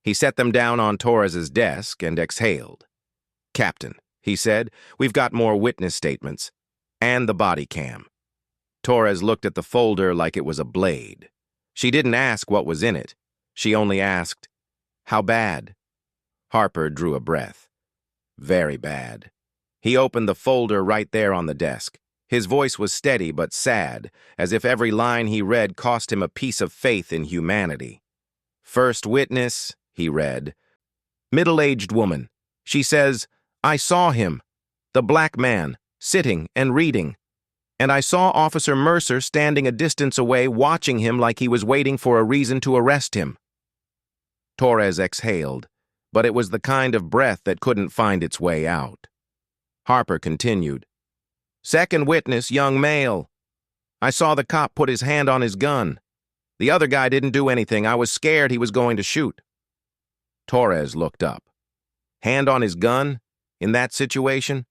He set them down on Torres's desk and exhaled. "Captain," he said, "we've got more witness statements. And the body cam." Torres looked at the folder like it was a blade. She didn't ask what was in it. She only asked, "How bad?" Harper drew a breath. "Very bad." He opened the folder right there on the desk. His voice was steady but sad, as if every line he read cost him a piece of faith in humanity. "First witness," he read. "Middle-aged woman. She says, 'I saw him, the black man, sitting and reading. And I saw Officer Mercer standing a distance away watching him like he was waiting for a reason to arrest him.'" Torres exhaled, but it was the kind of breath that couldn't find its way out. Harper continued. "Second witness, young male. I saw the cop put his hand on his gun. The other guy didn't do anything. I was scared he was going to shoot." Torres looked up. Hand on his gun? In that situation?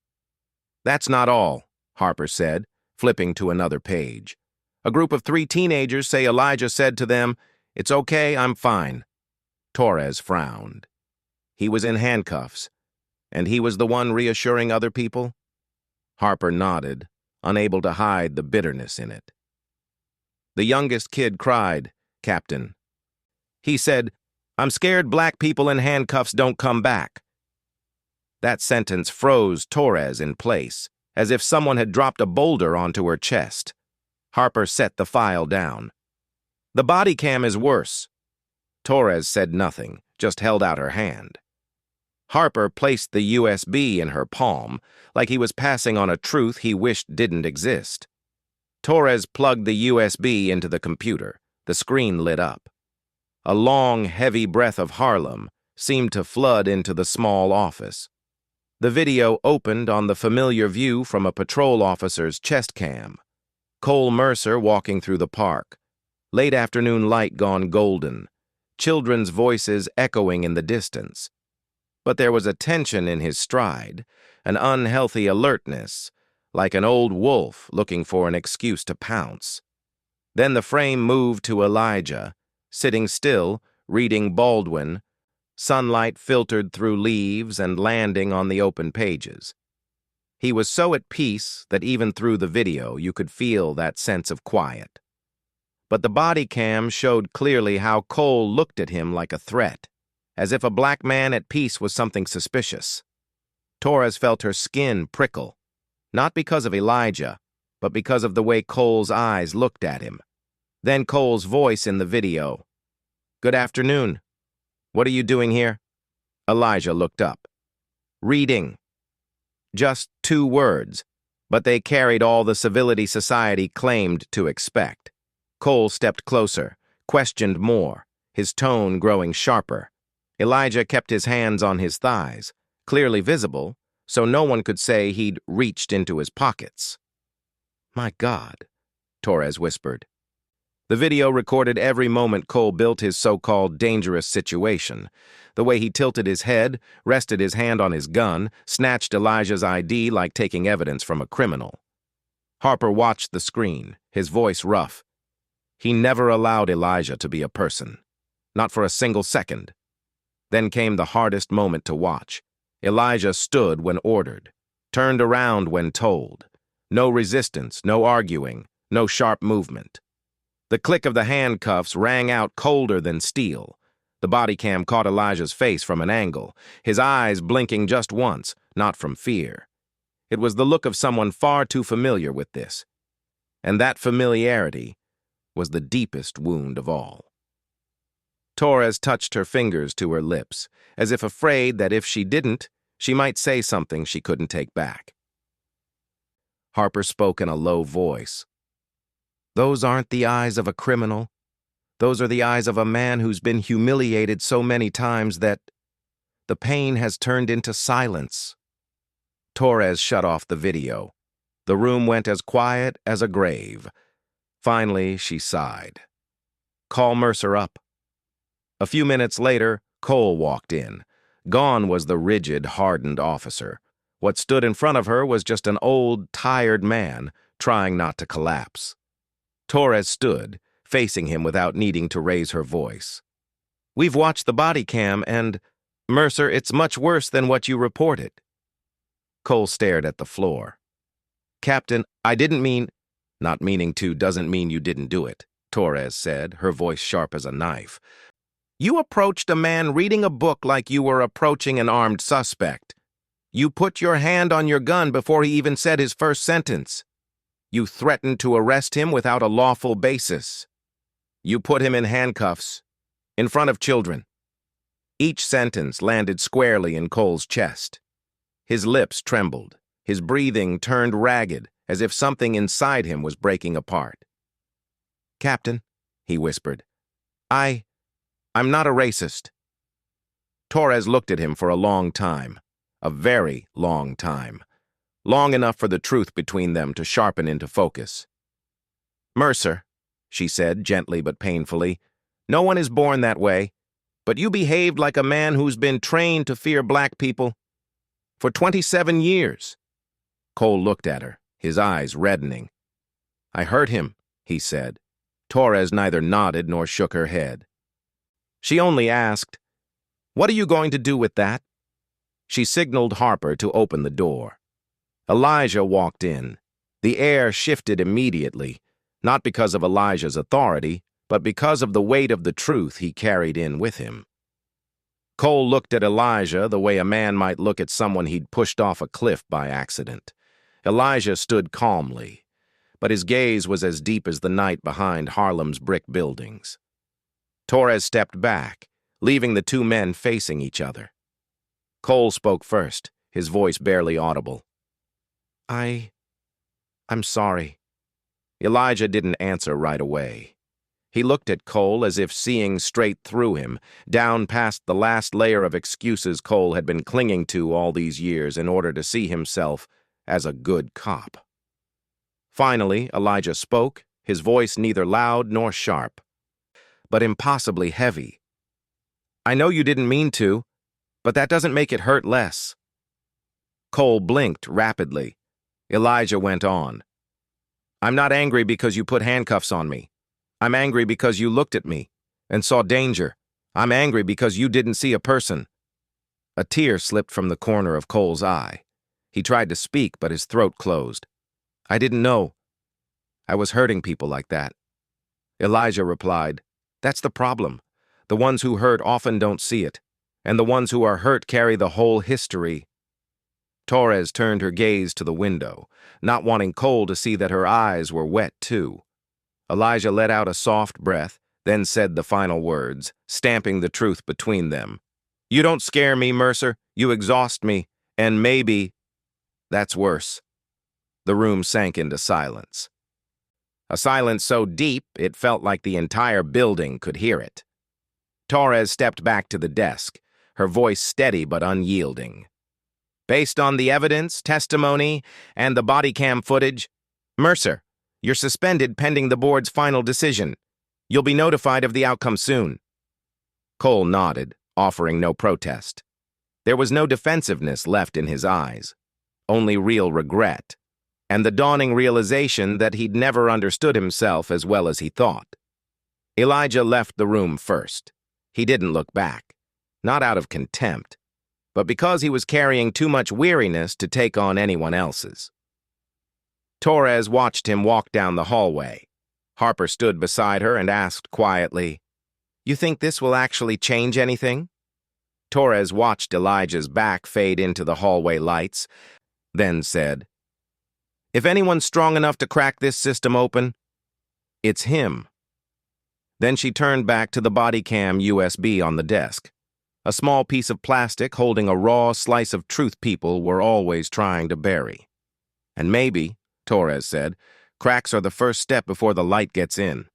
"That's not all," Harper said, flipping to another page. "A group of 3 teenagers say Elijah said to them, 'It's okay, I'm fine.'" Torres frowned. He was in handcuffs, and he was the one reassuring other people? Harper nodded, unable to hide the bitterness in it. "The youngest kid cried, Captain. He said, 'I'm scared black people in handcuffs don't come back.'" That sentence froze Torres in place, as if someone had dropped a boulder onto her chest. Harper set the file down. "The body cam is worse." Torres said nothing, just held out her hand. Harper placed the USB in her palm, like he was passing on a truth he wished didn't exist. Torres plugged the USB into the computer. The screen lit up. A long, heavy breath of Harlem seemed to flood into the small office. The video opened on the familiar view from a patrol officer's chest cam. Cole Mercer walking through the park. Late afternoon light gone golden. Children's voices echoing in the distance. But there was a tension in his stride, an unhealthy alertness, like an old wolf looking for an excuse to pounce. Then the frame moved to Elijah, sitting still, reading Baldwin, sunlight filtered through leaves and landing on the open pages. He was so at peace that even through the video you could feel that sense of quiet. But the body cam showed clearly how Cole looked at him like a threat, as if a black man at peace was something suspicious. Torres felt her skin prickle, not because of Elijah, but because of the way Cole's eyes looked at him. Then Cole's voice in the video. "Good afternoon. What are you doing here?" Elijah looked up. "Reading." Just 2 words, but they carried all the civility society claimed to expect. Cole stepped closer, questioned more, his tone growing sharper. Elijah kept his hands on his thighs, clearly visible, so no one could say he'd reached into his pockets. "My God," Torres whispered. The video recorded every moment Cole built his so-called dangerous situation. The way he tilted his head, rested his hand on his gun, snatched Elijah's ID like taking evidence from a criminal. Harper watched the screen, his voice rough. He never allowed Elijah to be a person. Not for a single second. Then came the hardest moment to watch. Elijah stood when ordered, turned around when told. No resistance, no arguing, no sharp movement. The click of the handcuffs rang out colder than steel. The body cam caught Elijah's face from an angle, his eyes blinking just once, not from fear. It was the look of someone far too familiar with this. And that familiarity was the deepest wound of all. Torres touched her fingers to her lips, as if afraid that if she didn't, she might say something she couldn't take back. Harper spoke in a low voice. "Those aren't the eyes of a criminal. Those are the eyes of a man who's been humiliated so many times that the pain has turned into silence." Torres shut off the video. The room went as quiet as a grave. Finally, she sighed. "Call Mercer up." A few minutes later, Cole walked in. Gone was the rigid, hardened officer. What stood in front of her was just an old, tired man trying not to collapse. Torres stood, facing him without needing to raise her voice. "We've watched the body cam and, Mercer, it's much worse than what you reported." Cole stared at the floor. Captain, I didn't mean— Not meaning to doesn't mean you didn't do it, Torres said, her voice sharp as a knife. You approached a man reading a book like you were approaching an armed suspect. You put your hand on your gun before he even said his first sentence. You threatened to arrest him without a lawful basis. You put him in handcuffs, in front of children. Each sentence landed squarely in Cole's chest. His lips trembled. His breathing turned ragged, as if something inside him was breaking apart. Captain, he whispered, I'm not a racist. Torres looked at him for a long time, a very long time, long enough for the truth between them to sharpen into focus. Mercer, she said gently but painfully, no one is born that way, but you behaved like a man who's been trained to fear black people for 27 years. Cole looked at her, his eyes reddening. I hurt him, he said. Torres neither nodded nor shook her head. She only asked, What are you going to do with that? She signaled Harper to open the door. Elijah walked in. The air shifted immediately, not because of Elijah's authority, but because of the weight of the truth he carried in with him. Cole looked at Elijah the way a man might look at someone he'd pushed off a cliff by accident. Elijah stood calmly, but his gaze was as deep as the night behind Harlem's brick buildings. Torres stepped back, leaving the two men facing each other. Cole spoke first, his voice barely audible. I'm sorry. Elijah didn't answer right away. He looked at Cole as if seeing straight through him, down past the last layer of excuses Cole had been clinging to all these years in order to see himself as a good cop. Finally, Elijah spoke, his voice neither loud nor sharp, but impossibly heavy. I know you didn't mean to, but that doesn't make it hurt less. Cole blinked rapidly. Elijah went on. I'm not angry because you put handcuffs on me. I'm angry because you looked at me and saw danger. I'm angry because you didn't see a person. A tear slipped from the corner of Cole's eye. He tried to speak, but his throat closed. I didn't know. I was hurting people like that. Elijah replied, That's the problem. The ones who hurt often don't see it, and the ones who are hurt carry the whole history. Torres turned her gaze to the window, not wanting Cole to see that her eyes were wet too. Elijah let out a soft breath, then said the final words, stamping the truth between them. You don't scare me, Mercer. You exhaust me, and maybe that's worse. The room sank into silence. A silence so deep it felt like the entire building could hear it. Torres stepped back to the desk, her voice steady but unyielding. Based on the evidence, testimony, and the body cam footage, Mercer, you're suspended pending the board's final decision. You'll be notified of the outcome soon. Cole nodded, offering no protest. There was no defensiveness left in his eyes, only real regret, and the dawning realization that he'd never understood himself as well as he thought. Elijah left the room first. He didn't look back, not out of contempt, but because he was carrying too much weariness to take on anyone else's. Torres watched him walk down the hallway. Harper stood beside her and asked quietly, You think this will actually change anything? Torres watched Elijah's back fade into the hallway lights, then said, If anyone's strong enough to crack this system open, it's him. Then she turned back to the body cam USB on the desk, a small piece of plastic holding a raw slice of truth people were always trying to bury. And maybe, Torres said, cracks are the first step before the light gets in.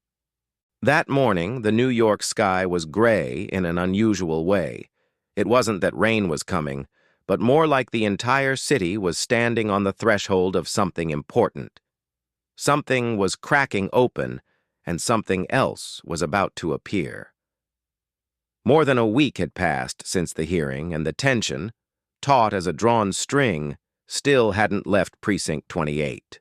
That morning, the New York sky was gray in an unusual way. It wasn't that rain was coming, but more like the entire city was standing on the threshold of something important. Something was cracking open, and something else was about to appear. More than a week had passed since the hearing, and the tension, taut as a drawn string, still hadn't left Precinct 28.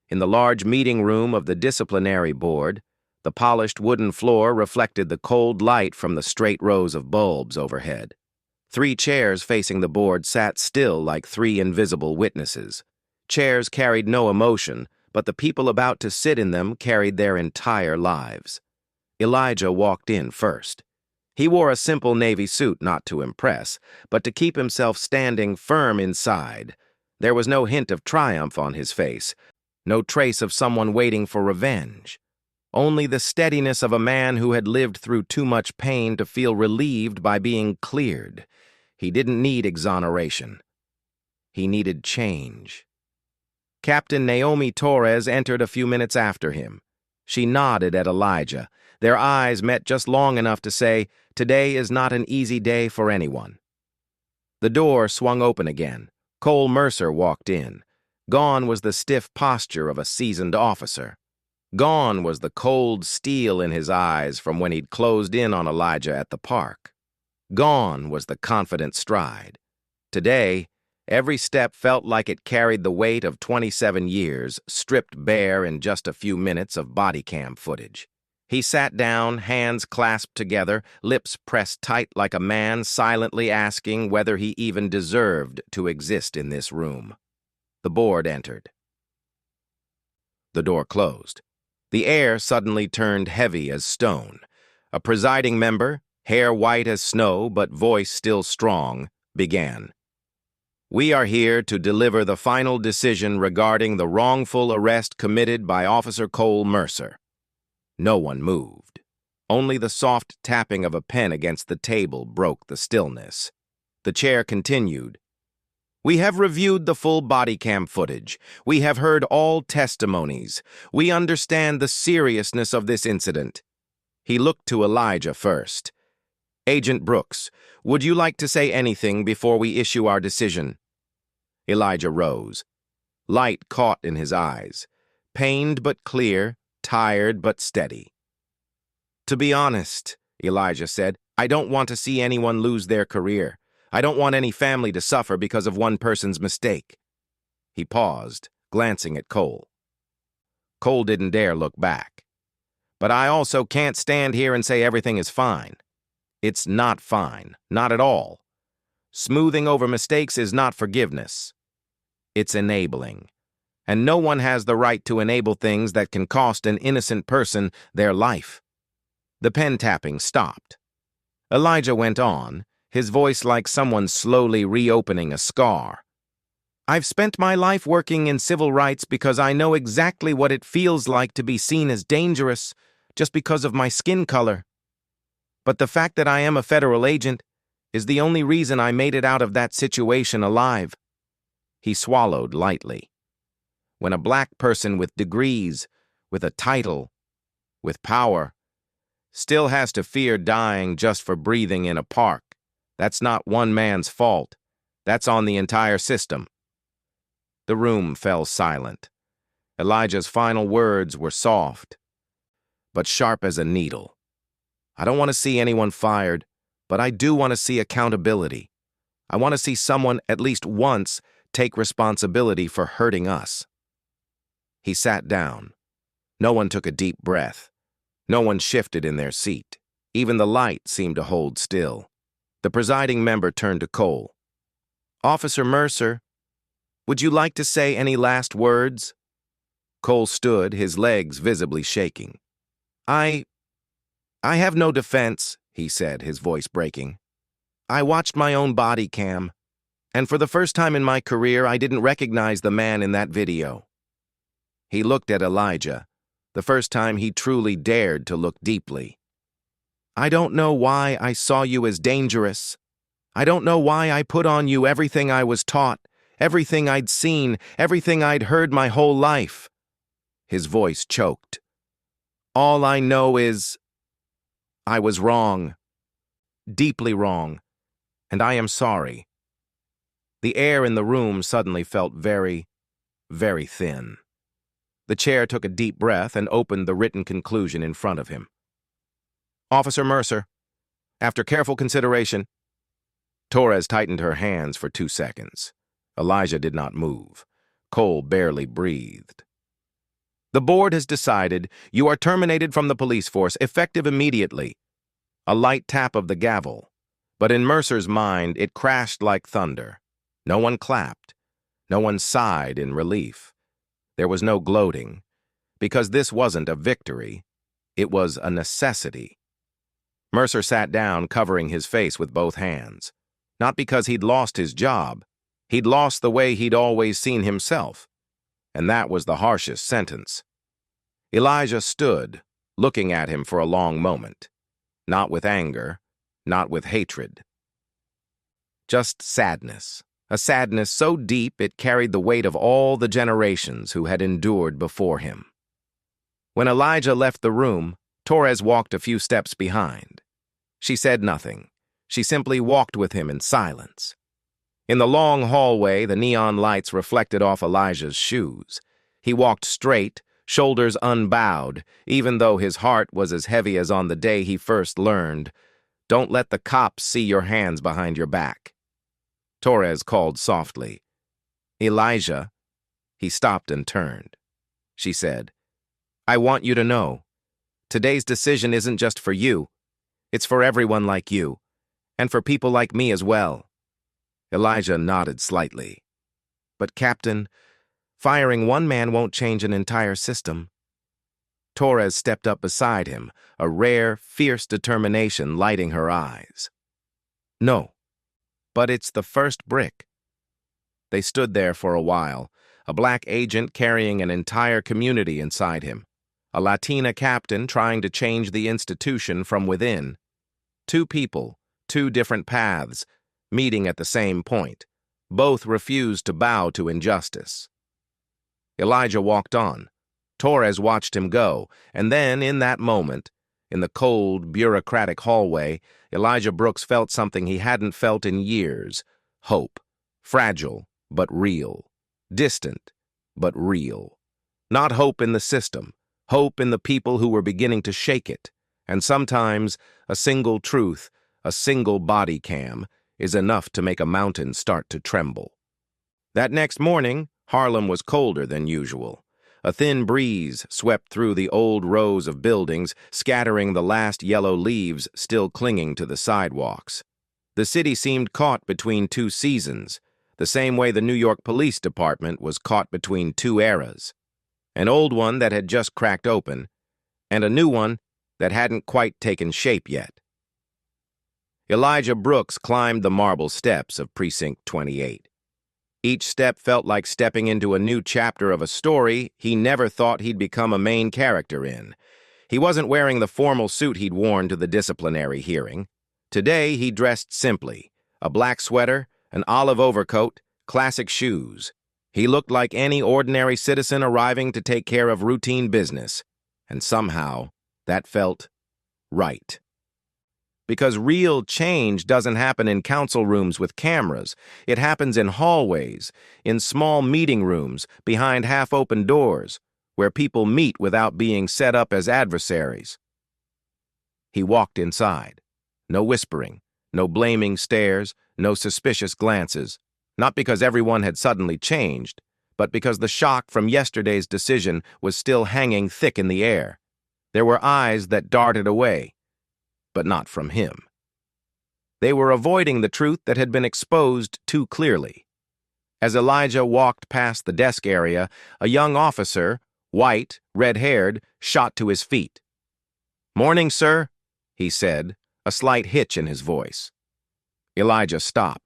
In the large meeting room of the disciplinary board, the polished wooden floor reflected the cold light from the straight rows of bulbs overhead. 3 chairs facing the board sat still like 3 invisible witnesses. Chairs carried no emotion, but the people about to sit in them carried their entire lives. Elijah walked in first. He wore a simple navy suit not to impress, but to keep himself standing firm inside. There was no hint of triumph on his face, no trace of someone waiting for revenge. Only the steadiness of a man who had lived through too much pain to feel relieved by being cleared. He didn't need exoneration. He needed change. Captain Naomi Torres entered a few minutes after him. She nodded at Elijah. Their eyes met just long enough to say, "Today is not an easy day for anyone." The door swung open again. Cole Mercer walked in. Gone was the stiff posture of a seasoned officer. Gone was the cold steel in his eyes from when he'd closed in on Elijah at the park. Gone was the confident stride. Today, every step felt like it carried the weight of 27 years, stripped bare in just a few minutes of body cam footage. He sat down, hands clasped together, lips pressed tight like a man silently asking whether he even deserved to exist in this room. The board entered. The door closed. The air suddenly turned heavy as stone. A presiding member, hair white as snow but voice still strong, began. "We are here to deliver the final decision regarding the wrongful arrest committed by Officer Cole Mercer." No one moved. Only the soft tapping of a pen against the table broke the stillness. The chair continued. "We have reviewed the full body cam footage. We have heard all testimonies. We understand the seriousness of this incident." He looked to Elijah first. "Agent Brooks, would you like to say anything before we issue our decision?" Elijah rose. Light caught in his eyes. Pained but clear, tired but steady. "To be honest," Elijah said, "I don't want to see anyone lose their career. I don't want any family to suffer because of one person's mistake." He paused, glancing at Cole. Cole didn't dare look back. "But I also can't stand here and say everything is fine. It's not fine, not at all. Smoothing over mistakes is not forgiveness. It's enabling. And no one has the right to enable things that can cost an innocent person their life." The pen tapping stopped. Elijah went on, his voice like someone slowly reopening a scar. "I've spent my life working in civil rights because I know exactly what it feels like to be seen as dangerous just because of my skin color. But the fact that I am a federal agent is the only reason I made it out of that situation alive." He swallowed lightly. When a black person with degrees, with a title, with power, still has to fear dying just for breathing in a park, that's not one man's fault. That's on the entire system. The room fell silent. Elijah's final words were soft, but sharp as a needle. "I don't want to see anyone fired, but I do want to see accountability. I want to see someone at least once take responsibility for hurting us." He sat down. No one took a deep breath. No one shifted in their seat. Even the light seemed to hold still. The presiding member turned to Cole. "Officer Mercer, would you like to say any last words?" Cole stood, his legs visibly shaking. I have no defense," he said, his voice breaking. "I watched my own body cam, and for the first time in my career, I didn't recognize the man in that video." He looked at Elijah, the first time he truly dared to look deeply. "I don't know why I saw you as dangerous. I don't know why I put on you everything I was taught, everything I'd seen, everything I'd heard my whole life." His voice choked. "All I know is I was wrong, deeply wrong, and I am sorry." The air in the room suddenly felt very, very thin. The chair took a deep breath and opened the written conclusion in front of him. "Officer Mercer, after careful consideration..." Torres tightened her hands for 2 seconds. Elijah did not move. Cole barely breathed. "The board has decided you are terminated from the police force, effective immediately." A light tap of the gavel. But in Mercer's mind, it crashed like thunder. No one clapped. No one sighed in relief. There was no gloating, because this wasn't a victory. It was a necessity. Mercer sat down, covering his face with both hands. Not because he'd lost his job. He'd lost the way he'd always seen himself. And that was the harshest sentence. Elijah stood, looking at him for a long moment. Not with anger, not with hatred. Just sadness. A sadness so deep it carried the weight of all the generations who had endured before him. When Elijah left the room, Torres walked a few steps behind. She said nothing. She simply walked with him in silence. In the long hallway, the neon lights reflected off Elijah's shoes. He walked straight, shoulders unbowed, even though his heart was as heavy as on the day he first learned, "Don't let the cops see your hands behind your back." Torres called softly, "Elijah." He stopped and turned. She said, "I want you to know, today's decision isn't just for you. It's for everyone like you, and for people like me as well." Elijah nodded slightly. "But Captain, firing one man won't change an entire system." Torres stepped up beside him, a rare, fierce determination lighting her eyes. "No, but it's the first brick." They stood there for a while, a black agent carrying an entire community inside him, a Latina captain trying to change the institution from within. Two people, two different paths, meeting at the same point. Both refused to bow to injustice. Elijah walked on. Torres watched him go, and then, in that moment, in the cold, bureaucratic hallway, Elijah Brooks felt something he hadn't felt in years. Hope. Fragile, but real. Distant, but real. Not hope in the system. Hope in the people who were beginning to shake it. And sometimes, a single truth, a single body cam, is enough to make a mountain start to tremble. That next morning, Harlem was colder than usual. A thin breeze swept through the old rows of buildings, scattering the last yellow leaves still clinging to the sidewalks. The city seemed caught between two seasons, the same way the New York Police Department was caught between two eras. An old one that had just cracked open, and a new one that hadn't quite taken shape yet. Elijah Brooks climbed the marble steps of Precinct 28. Each step felt like stepping into a new chapter of a story he never thought he'd become a main character in. He wasn't wearing the formal suit he'd worn to the disciplinary hearing. Today, he dressed simply, a black sweater, an olive overcoat, classic shoes. He looked like any ordinary citizen arriving to take care of routine business, and somehow, that felt right. Because real change doesn't happen in council rooms with cameras. It happens in hallways, in small meeting rooms, behind half-open doors, where people meet without being set up as adversaries. He walked inside. No whispering, no blaming stares, no suspicious glances. Not because everyone had suddenly changed, but because the shock from yesterday's decision was still hanging thick in the air. There were eyes that darted away, but not from him. They were avoiding the truth that had been exposed too clearly. As Elijah walked past the desk area, a young officer, white, red-haired, shot to his feet. "Morning, sir," he said, a slight hitch in his voice. Elijah stopped.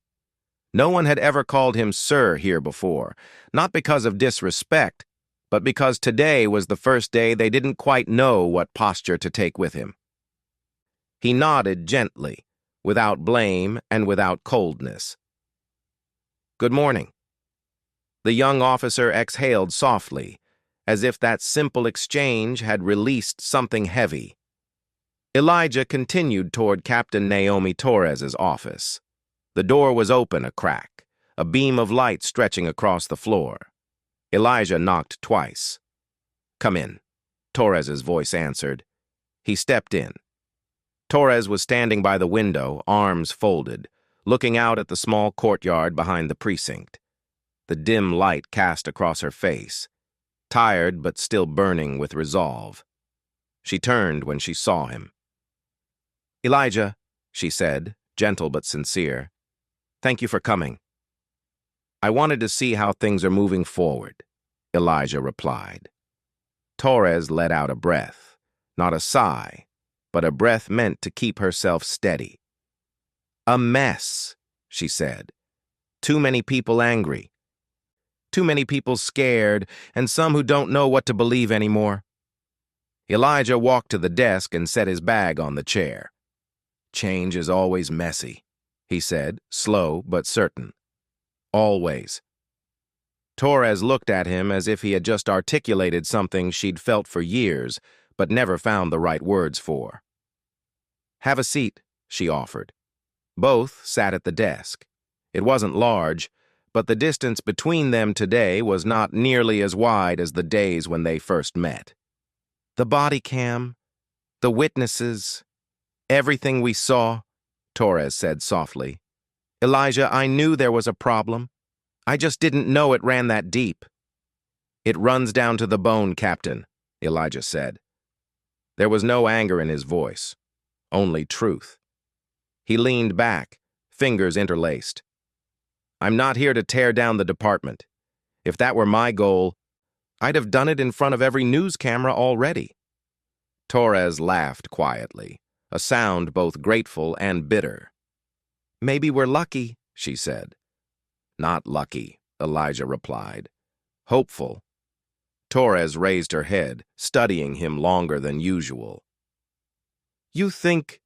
No one had ever called him sir here before, not because of disrespect, but because today was the first day they didn't quite know what posture to take with him. He nodded gently, without blame and without coldness. "Good morning." The young officer exhaled softly, as if that simple exchange had released something heavy. Elijah continued toward Captain Naomi Torres's office. The door was open a crack, a beam of light stretching across the floor. Elijah knocked twice. "Come in," Torres's voice answered. He stepped in. Torres was standing by the window, arms folded, looking out at the small courtyard behind the precinct. The dim light cast across her face, tired but still burning with resolve. She turned when she saw him. "Elijah," she said, gentle but sincere. "Thank you for coming. I wanted to see how things are moving forward," Elijah replied. Torres let out a breath, not a sigh, but a breath meant to keep herself steady. "A mess," she said. "Too many people angry. Too many people scared, and some who don't know what to believe anymore." Elijah walked to the desk and set his bag on the chair. "Change is always messy," he said, slow but certain. "Always." Torres looked at him as if he had just articulated something she'd felt for years, but never found the right words for. "Have a seat," she offered. Both sat at the desk. It wasn't large, but the distance between them today was not nearly as wide as the days when they first met. "The body cam, the witnesses, everything we saw," Torres said softly. "Elijah, I knew there was a problem. I just didn't know it ran that deep." "It runs down to the bone, Captain," Elijah said. There was no anger in his voice, only truth. He leaned back, fingers interlaced. "I'm not here to tear down the department. If that were my goal, I'd have done it in front of every news camera already." Torres laughed quietly, a sound both grateful and bitter. "Maybe we're lucky," she said. "Not lucky," Elijah replied. "Hopeful." Torres raised her head, studying him longer than usual. "You think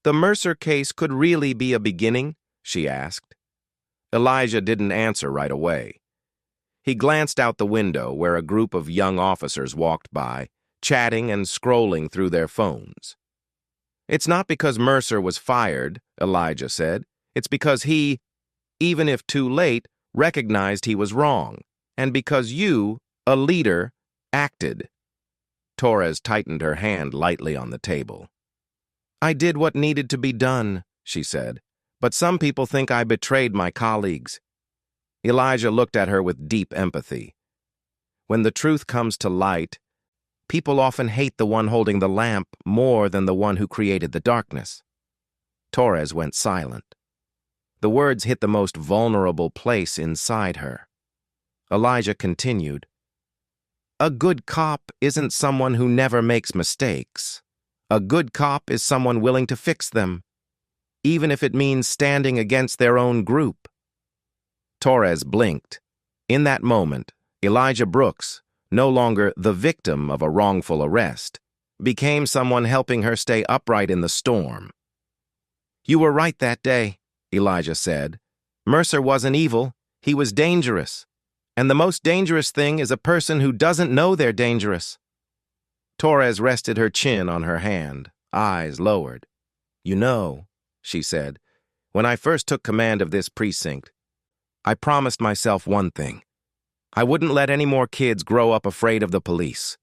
the Mercer case could really be a beginning?" she asked. Elijah didn't answer right away. He glanced out the window where a group of young officers walked by, chatting and scrolling through their phones. "It's not because Mercer was fired," Elijah said. "It's because he, even if too late, recognized he was wrong, and because you, a leader, acted." Torres tightened her hand lightly on the table. "I did what needed to be done," she said, "but some people think I betrayed my colleagues." Elijah looked at her with deep empathy. When the truth comes to light, people often hate the one holding the lamp more than the one who created the darkness. Torres went silent. The words hit the most vulnerable place inside her. Elijah continued, "A good cop isn't someone who never makes mistakes. A good cop is someone willing to fix them, even if it means standing against their own group." Torres blinked. In that moment, Elijah Brooks, no longer the victim of a wrongful arrest, became someone helping her stay upright in the storm. "You were right that day," Elijah said. "Mercer wasn't evil, he was dangerous. And the most dangerous thing is a person who doesn't know they're dangerous." Torres rested her chin on her hand, eyes lowered. "You know," she said, "when I first took command of this precinct, I promised myself one thing. I wouldn't let any more kids grow up afraid of the police."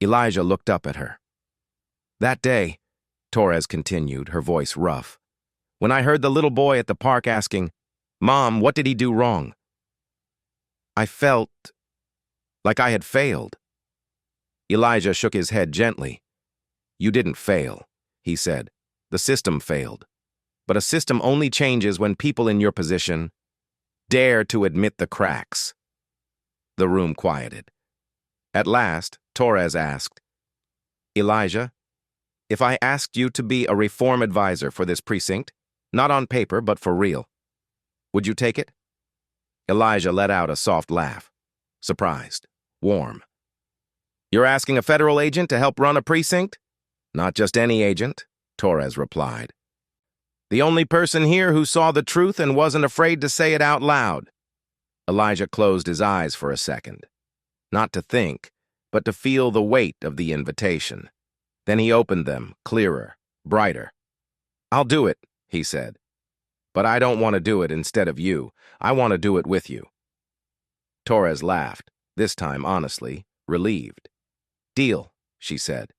Elijah looked up at her. "That day," Torres continued, her voice rough, "when I heard the little boy at the park asking, 'Mom, what did he do wrong?' I felt like I had failed." Elijah shook his head gently. "You didn't fail," he said. "The system failed. But a system only changes when people in your position dare to admit the cracks." The room quieted. At last, Torres asked, "Elijah, if I asked you to be a reform advisor for this precinct, not on paper but for real, would you take it?" Elijah let out a soft laugh, surprised, warm. "You're asking a federal agent to help run a precinct?" "Not just any agent," Torres replied. "The only person here who saw the truth and wasn't afraid to say it out loud." Elijah closed his eyes for a second, not to think, but to feel the weight of the invitation. Then he opened them, clearer, brighter. "I'll do it," he said. "But I don't want to do it instead of you. I want to do it with you." Torres laughed, this time honestly, relieved. "Deal," she said.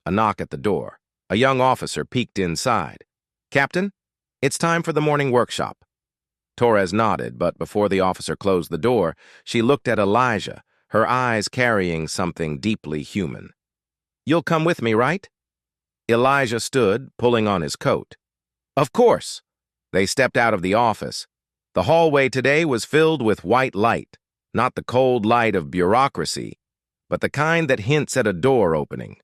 A knock at the door. A young officer peeked inside. "Captain, it's time for the morning workshop." Torres nodded, but before the officer closed the door, she looked at Elijah, her eyes carrying something deeply human. "You'll come with me, right?" Elijah stood, pulling on his coat. Of course. They stepped out of the office. The hallway today was filled with white light, not the cold light of bureaucracy, but the kind that hints at a door opening.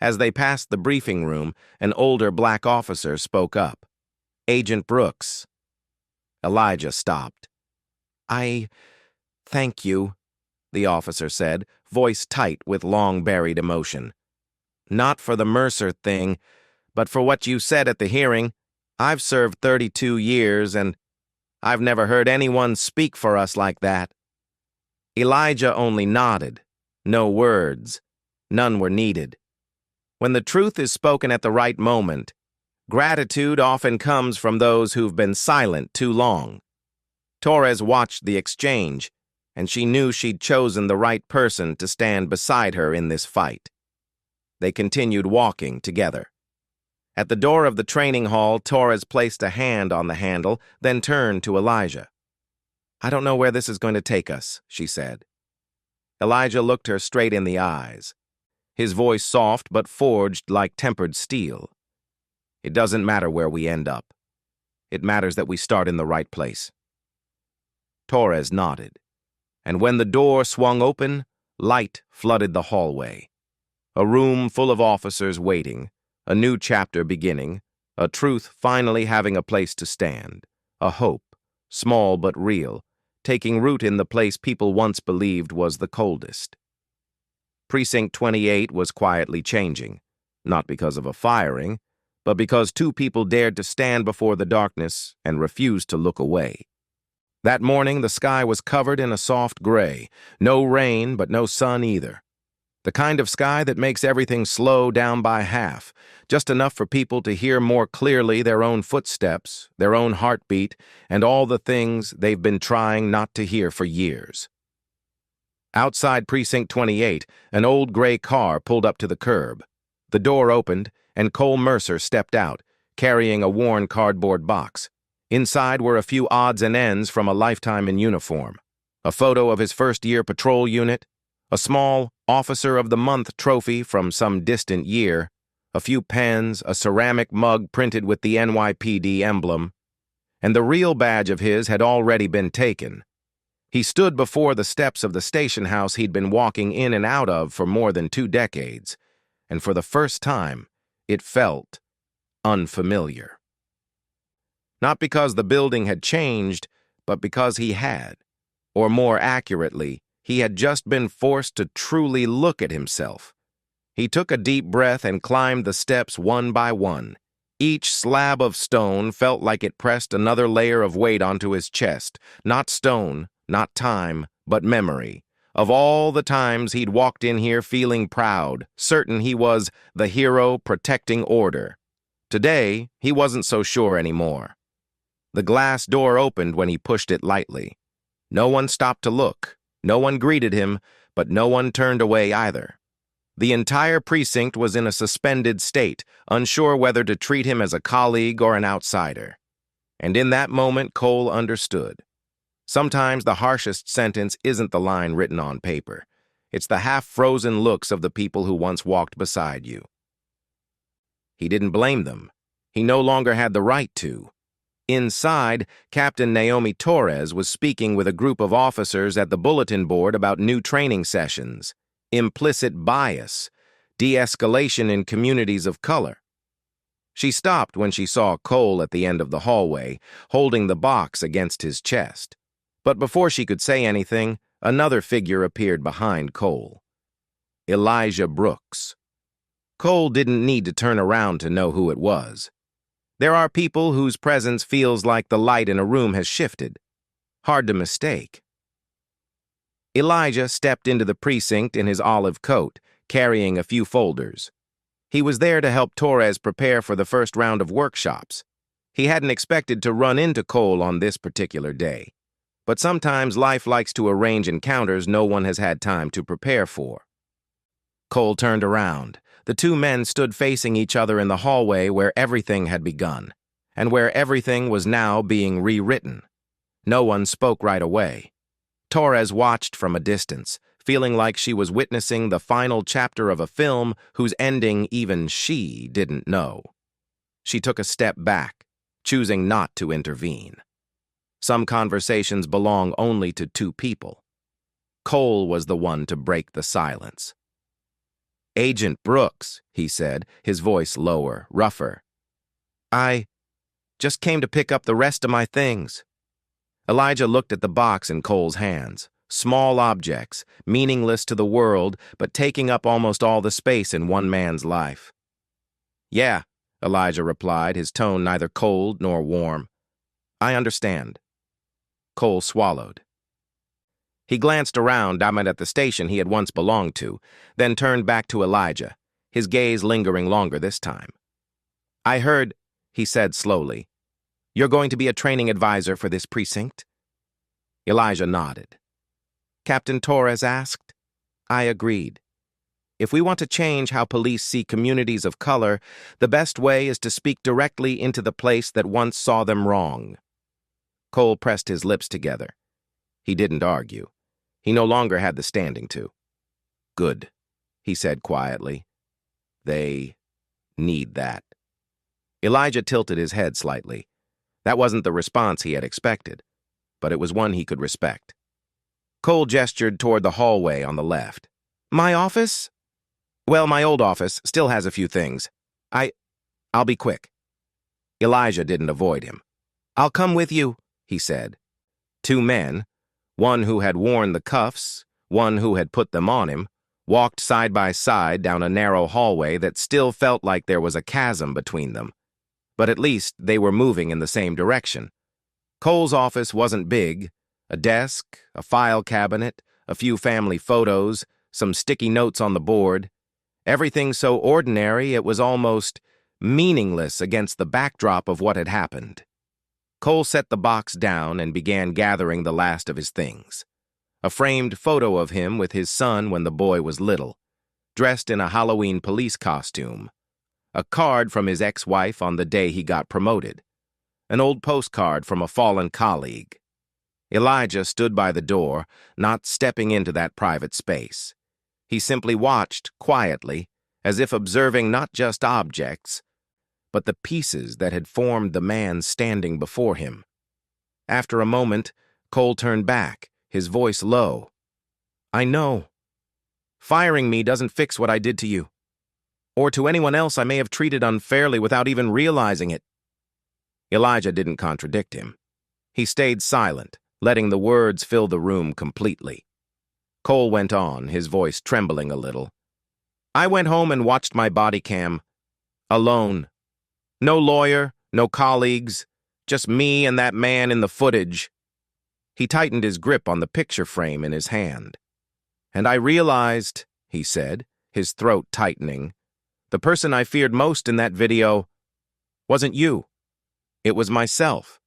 As they passed the briefing room, an older black officer spoke up. Agent Brooks. Elijah stopped. Thank you, the officer said, voice tight with long-buried emotion. Not for the Mercer thing, but for what you said at the hearing. I've served 32 years, and I've never heard anyone speak for us like that. Elijah only nodded. No words. None were needed. When the truth is spoken at the right moment, gratitude often comes from those who've been silent too long. Torres watched the exchange, and she knew she'd chosen the right person to stand beside her in this fight. They continued walking together. At the door of the training hall, Torres placed a hand on the handle, then turned to Elijah. I don't know where this is going to take us, she said. Elijah looked her straight in the eyes, his voice soft but forged like tempered steel. It doesn't matter where we end up. It matters that we start in the right place. Torres nodded, and when the door swung open, light flooded the hallway. A room full of officers waiting, a new chapter beginning, a truth finally having a place to stand, a hope, small but real, taking root in the place people once believed was the coldest. Precinct 28 was quietly changing, not because of a firing, but because two people dared to stand before the darkness and refused to look away. That morning, the sky was covered in a soft gray, no rain but no sun either. The kind of sky that makes everything slow down by half, just enough for people to hear more clearly their own footsteps, their own heartbeat, and all the things they've been trying not to hear for years. Outside Precinct 28, an old gray car pulled up to the curb. The door opened, and Cole Mercer stepped out, carrying a worn cardboard box. Inside were a few odds and ends from a lifetime in uniform, a photo of his first-year patrol unit, a small Officer of the Month trophy from some distant year, a few pens, a ceramic mug printed with the NYPD emblem, and the real badge of his had already been taken. He stood before the steps of the station house he'd been walking in and out of for more than 2 decades, and for the first time, it felt unfamiliar. Not because the building had changed, but because he had, or more accurately, he had just been forced to truly look at himself. He took a deep breath and climbed the steps one by one. Each slab of stone felt like it pressed another layer of weight onto his chest, not stone, not time, but memory, of all the times he'd walked in here feeling proud, certain he was the hero protecting order. Today, he wasn't so sure anymore. The glass door opened when he pushed it lightly. No one stopped to look. No one greeted him, but no one turned away either. The entire precinct was in a suspended state, unsure whether to treat him as a colleague or an outsider. And in that moment, Cole understood. Sometimes the harshest sentence isn't the line written on paper. It's the half-frozen looks of the people who once walked beside you. He didn't blame them. He no longer had the right to. Inside, Captain Naomi Torres was speaking with a group of officers at the bulletin board about new training sessions, implicit bias, de-escalation in communities of color. She stopped when she saw Cole at the end of the hallway, holding the box against his chest. But before she could say anything, another figure appeared behind Cole. Elijah Brooks. Cole didn't need to turn around to know who it was. There are people whose presence feels like the light in a room has shifted. Hard to mistake. Elijah stepped into the precinct in his olive coat, carrying a few folders. He was there to help Torres prepare for the first round of workshops. He hadn't expected to run into Cole on this particular day. But sometimes life likes to arrange encounters no one has had time to prepare for. Cole turned around. The two men stood facing each other in the hallway where everything had begun, and where everything was now being rewritten. No one spoke right away. Torres watched from a distance, feeling like she was witnessing the final chapter of a film whose ending even she didn't know. She took a step back, choosing not to intervene. Some conversations belong only to two people. Cole was the one to break the silence. "Agent Brooks," he said, his voice lower, rougher. "I just came to pick up the rest of my things." Elijah looked at the box in Cole's hands. Small objects, meaningless to the world, but taking up almost all the space in one man's life. "Yeah," Elijah replied, his tone neither cold nor warm. "I understand." Cole swallowed. He glanced around down at the station he had once belonged to, then turned back to Elijah, his gaze lingering longer this time. "I heard," he said slowly, "you're going to be a training advisor for this precinct?" Elijah nodded. Captain Torres asked. I agreed. If we want to change how police see communities of color, the best way is to speak directly into the place that once saw them wrong. Cole pressed his lips together. He didn't argue. He no longer had the standing to. "Good," he said quietly. "They need that." Elijah tilted his head slightly. That wasn't the response he had expected, but it was one he could respect. Cole gestured toward the hallway on the left. "My office? Well, my old office still has a few things. I'll be quick." Elijah didn't avoid him. "I'll come with you," he said. Two men, one who had worn the cuffs, one who had put them on him, walked side by side down a narrow hallway that still felt like there was a chasm between them. But at least they were moving in the same direction. Cole's office wasn't big. A desk, a file cabinet, a few family photos, some sticky notes on the board. Everything so ordinary it was almost meaningless against the backdrop of what had happened. Cole set the box down and began gathering the last of his things. A framed photo of him with his son when the boy was little, dressed in a Halloween police costume. A card from his ex-wife on the day he got promoted. An old postcard from a fallen colleague. Elijah stood by the door, not stepping into that private space. He simply watched, quietly, as if observing not just objects, but the pieces that had formed the man standing before him. After a moment, Cole turned back, his voice low. "I know. Firing me doesn't fix what I did to you. Or to anyone else I may have treated unfairly without even realizing it." Elijah didn't contradict him. He stayed silent, letting the words fill the room completely. Cole went on, his voice trembling a little. "I went home and watched my body cam. Alone. No lawyer, no colleagues, just me and that man in the footage." He tightened his grip on the picture frame in his hand. "And I realized," he said, his throat tightening, "the person I feared most in that video wasn't you. It was myself."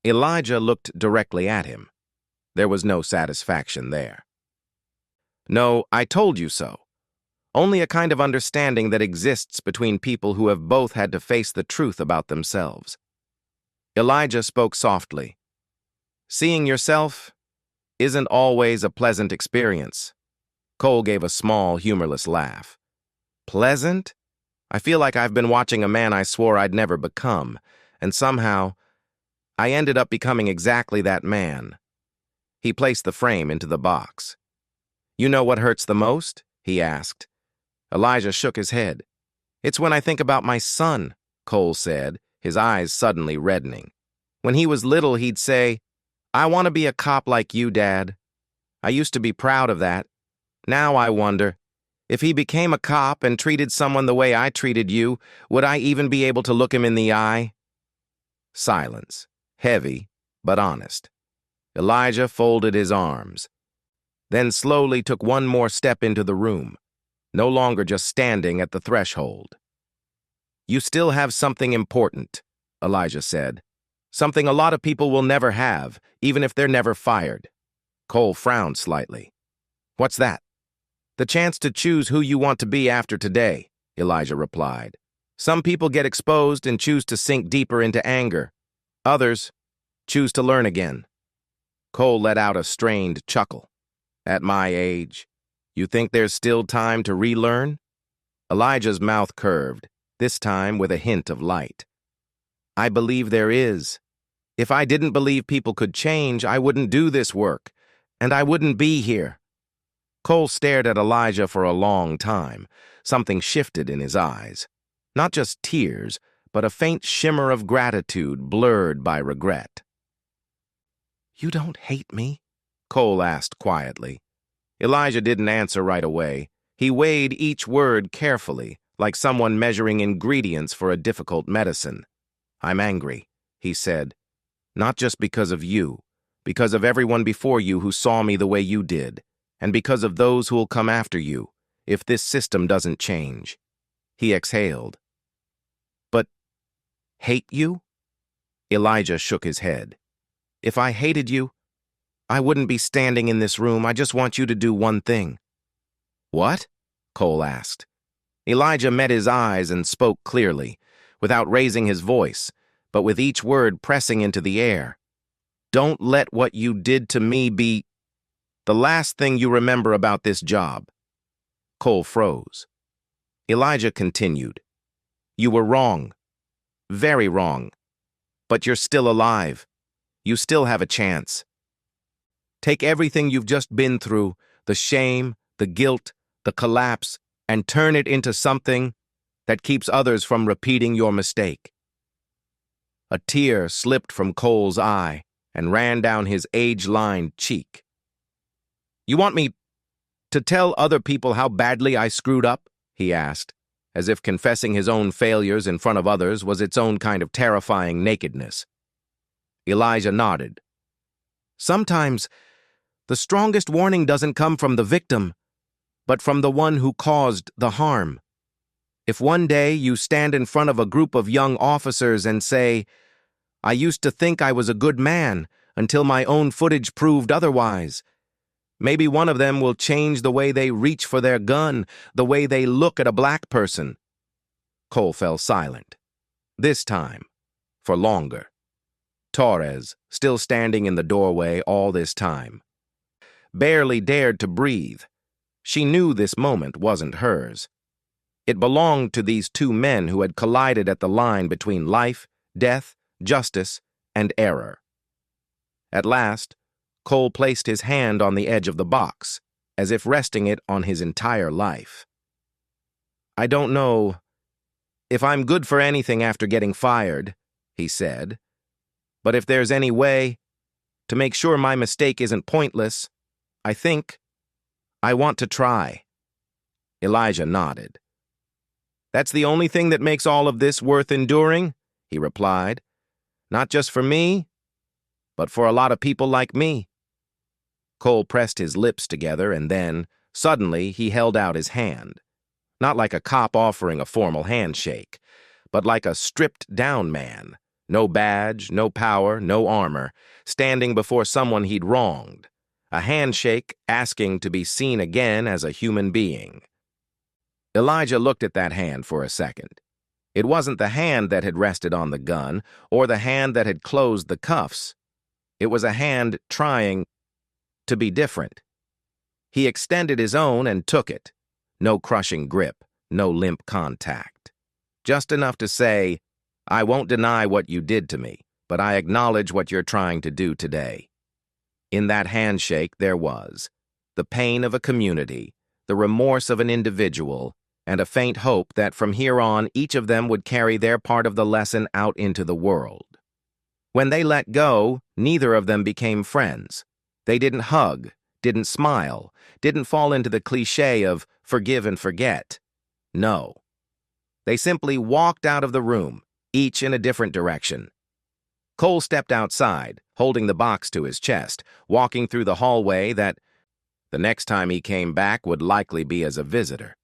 Elijah looked directly at him. There was no satisfaction there. "No, I told you so. Only a kind of understanding that exists between people who have both had to face the truth about themselves." Elijah spoke softly. "Seeing yourself isn't always a pleasant experience." Cole gave a small, humorless laugh. "Pleasant? I feel like I've been watching a man I swore I'd never become, and somehow I ended up becoming exactly that man." He placed the frame into the box. "You know what hurts the most?" he asked. Elijah shook his head. "It's when I think about my son," Cole said, his eyes suddenly reddening. "When he was little, he'd say, 'I want to be a cop like you, Dad.' I used to be proud of that. Now I wonder, if he became a cop and treated someone the way I treated you, would I even be able to look him in the eye?" Silence, heavy but honest. Elijah folded his arms, then slowly took one more step into the room, no longer just standing at the threshold. "You still have something important," Elijah said. "Something a lot of people will never have, even if they're never fired." Cole frowned slightly. "What's that?" "The chance to choose who you want to be after today," Elijah replied. "Some people get exposed and choose to sink deeper into anger. Others choose to learn again." Cole let out a strained chuckle. "At my age, you think there's still time to relearn?" Elijah's mouth curved, this time with a hint of light. I believe there is. If I didn't believe people could change, I wouldn't do this work, and I wouldn't be here. Cole stared at Elijah for a long time. Something shifted in his eyes. Not just tears, but a faint shimmer of gratitude blurred by regret. "You don't hate me?" Cole asked quietly. Elijah didn't answer right away. He weighed each word carefully, like someone measuring ingredients for a difficult medicine. "I'm angry," he said. "Not just because of you, because of everyone before you who saw me the way you did, and because of those who'll come after you, if this system doesn't change." He exhaled. "But hate you?" Elijah shook his head. "If I hated you, I wouldn't be standing in this room. I just want you to do one thing." "What?" Cole asked. Elijah met his eyes and spoke clearly, without raising his voice, but with each word pressing into the air. "Don't let what you did to me be the last thing you remember about this job." Cole froze. Elijah continued. "You were wrong. Very wrong. But you're still alive. You still have a chance. Take everything you've just been through, the shame, the guilt, the collapse, and turn it into something that keeps others from repeating your mistake." A tear slipped from Cole's eye and ran down his age-lined cheek. "You want me to tell other people how badly I screwed up?" he asked, as if confessing his own failures in front of others was its own kind of terrifying nakedness. Elijah nodded. "Sometimes the strongest warning doesn't come from the victim, but from the one who caused the harm. If one day you stand in front of a group of young officers and say, 'I used to think I was a good man until my own footage proved otherwise,' maybe one of them will change the way they reach for their gun, the way they look at a black person." Cole fell silent. This time, for longer. Torres, still standing in the doorway all this time, barely dared to breathe. She knew this moment wasn't hers. It belonged to these two men who had collided at the line between life, death, justice, and error. At last, Cole placed his hand on the edge of the box, as if resting it on his entire life. "I don't know if I'm good for anything after getting fired," he said, "but if there's any way to make sure my mistake isn't pointless, I think I want to try." Elijah nodded. "That's the only thing that makes all of this worth enduring," he replied. "Not just for me, but for a lot of people like me." Cole pressed his lips together and then, suddenly, he held out his hand. Not like a cop offering a formal handshake, but like a stripped-down man. No badge, no power, no armor, standing before someone he'd wronged. A handshake asking to be seen again as a human being. Elijah looked at that hand for a second. It wasn't the hand that had rested on the gun, or the hand that had closed the cuffs. It was a hand trying to be different. He extended his own and took it. No crushing grip, no limp contact. Just enough to say, "I won't deny what you did to me, but I acknowledge what you're trying to do today." In that handshake there was the pain of a community, the remorse of an individual, and a faint hope that from here on each of them would carry their part of the lesson out into the world. When they let go, neither of them became friends. They didn't hug, didn't smile, didn't fall into the cliché of forgive and forget. No. They simply walked out of the room, each in a different direction. Cole stepped outside, holding the box to his chest, walking through the hallway that the next time he came back would likely be as a visitor.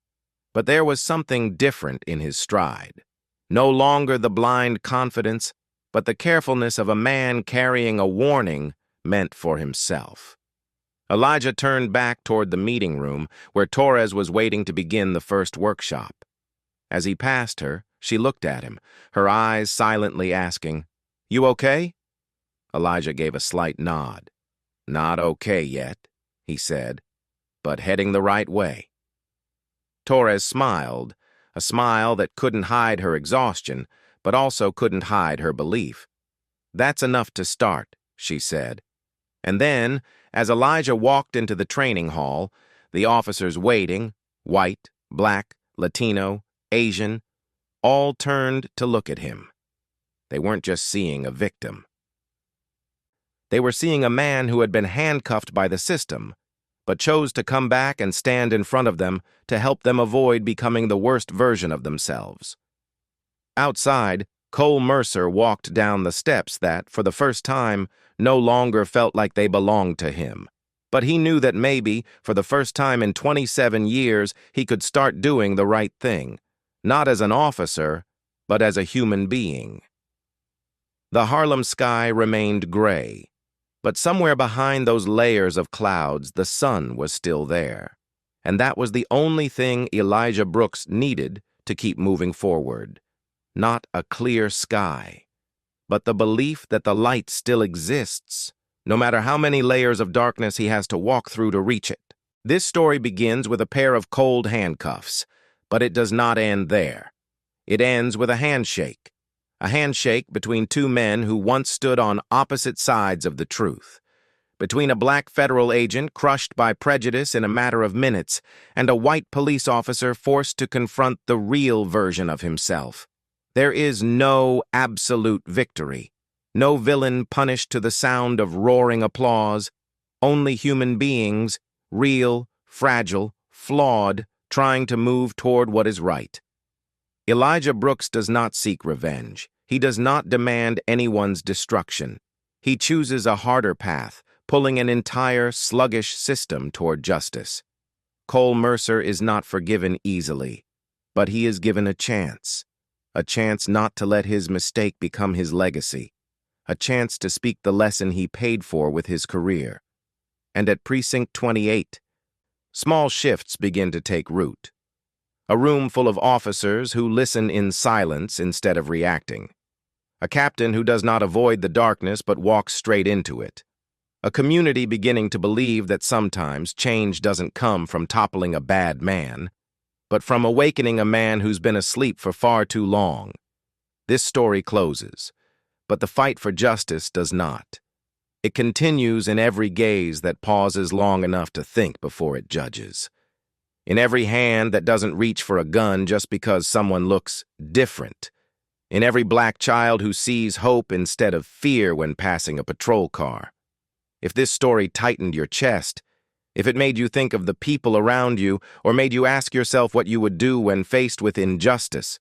But there was something different in his stride. No longer the blind confidence, but the carefulness of a man carrying a warning meant for himself. Elijah turned back toward the meeting room where Torres was waiting to begin the first workshop. As he passed her, she looked at him, her eyes silently asking, "You okay?" Elijah gave a slight nod. "Not okay yet," he said, "but heading the right way." Torres smiled, a smile that couldn't hide her exhaustion, but also couldn't hide her belief. "That's enough to start," she said. And then, as Elijah walked into the training hall, the officers waiting, white, black, Latino, Asian, all turned to look at him. They weren't just seeing a victim. They were seeing a man who had been handcuffed by the system, but chose to come back and stand in front of them to help them avoid becoming the worst version of themselves. Outside, Cole Mercer walked down the steps that, for the first time, no longer felt like they belonged to him. But he knew that maybe, for the first time in 27 years, he could start doing the right thing, not as an officer, but as a human being. The Harlem sky remained gray, but somewhere behind those layers of clouds, the sun was still there. And that was the only thing Elijah Brooks needed to keep moving forward. Not a clear sky, but the belief that the light still exists, no matter how many layers of darkness he has to walk through to reach it. This story begins with a pair of cold handcuffs, but it does not end there. It ends with a handshake between two men who once stood on opposite sides of the truth, between a black federal agent crushed by prejudice in a matter of minutes and a white police officer forced to confront the real version of himself. There is no absolute victory, no villain punished to the sound of roaring applause, only human beings, real, fragile, flawed, trying to move toward what is right. Elijah Brooks does not seek revenge. He does not demand anyone's destruction. He chooses a harder path, pulling an entire sluggish system toward justice. Cole Mercer is not forgiven easily, but he is given a chance not to let his mistake become his legacy, a chance to speak the lesson he paid for with his career. And at Precinct 28, small shifts begin to take root. A room full of officers who listen in silence instead of reacting. A captain who does not avoid the darkness but walks straight into it. A community beginning to believe that sometimes change doesn't come from toppling a bad man, but from awakening a man who's been asleep for far too long. This story closes, but the fight for justice does not. It continues in every gaze that pauses long enough to think before it judges. In every hand that doesn't reach for a gun just because someone looks different. In every black child who sees hope instead of fear when passing a patrol car. If this story tightened your chest, if it made you think of the people around you or made you ask yourself what you would do when faced with injustice,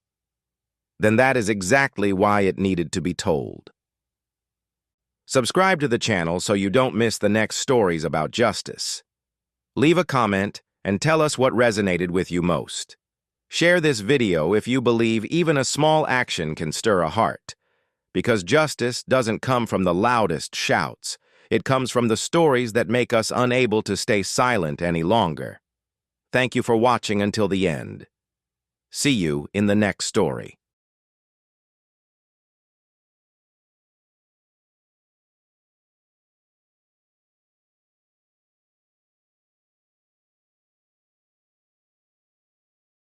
then that is exactly why it needed to be told. Subscribe to the channel so you don't miss the next stories about justice. Leave a comment and tell us what resonated with you most. Share this video if you believe even a small action can stir a heart, because justice doesn't come from the loudest shouts. It comes from the stories that make us unable to stay silent any longer. Thank you for watching until the end. See you in the next story.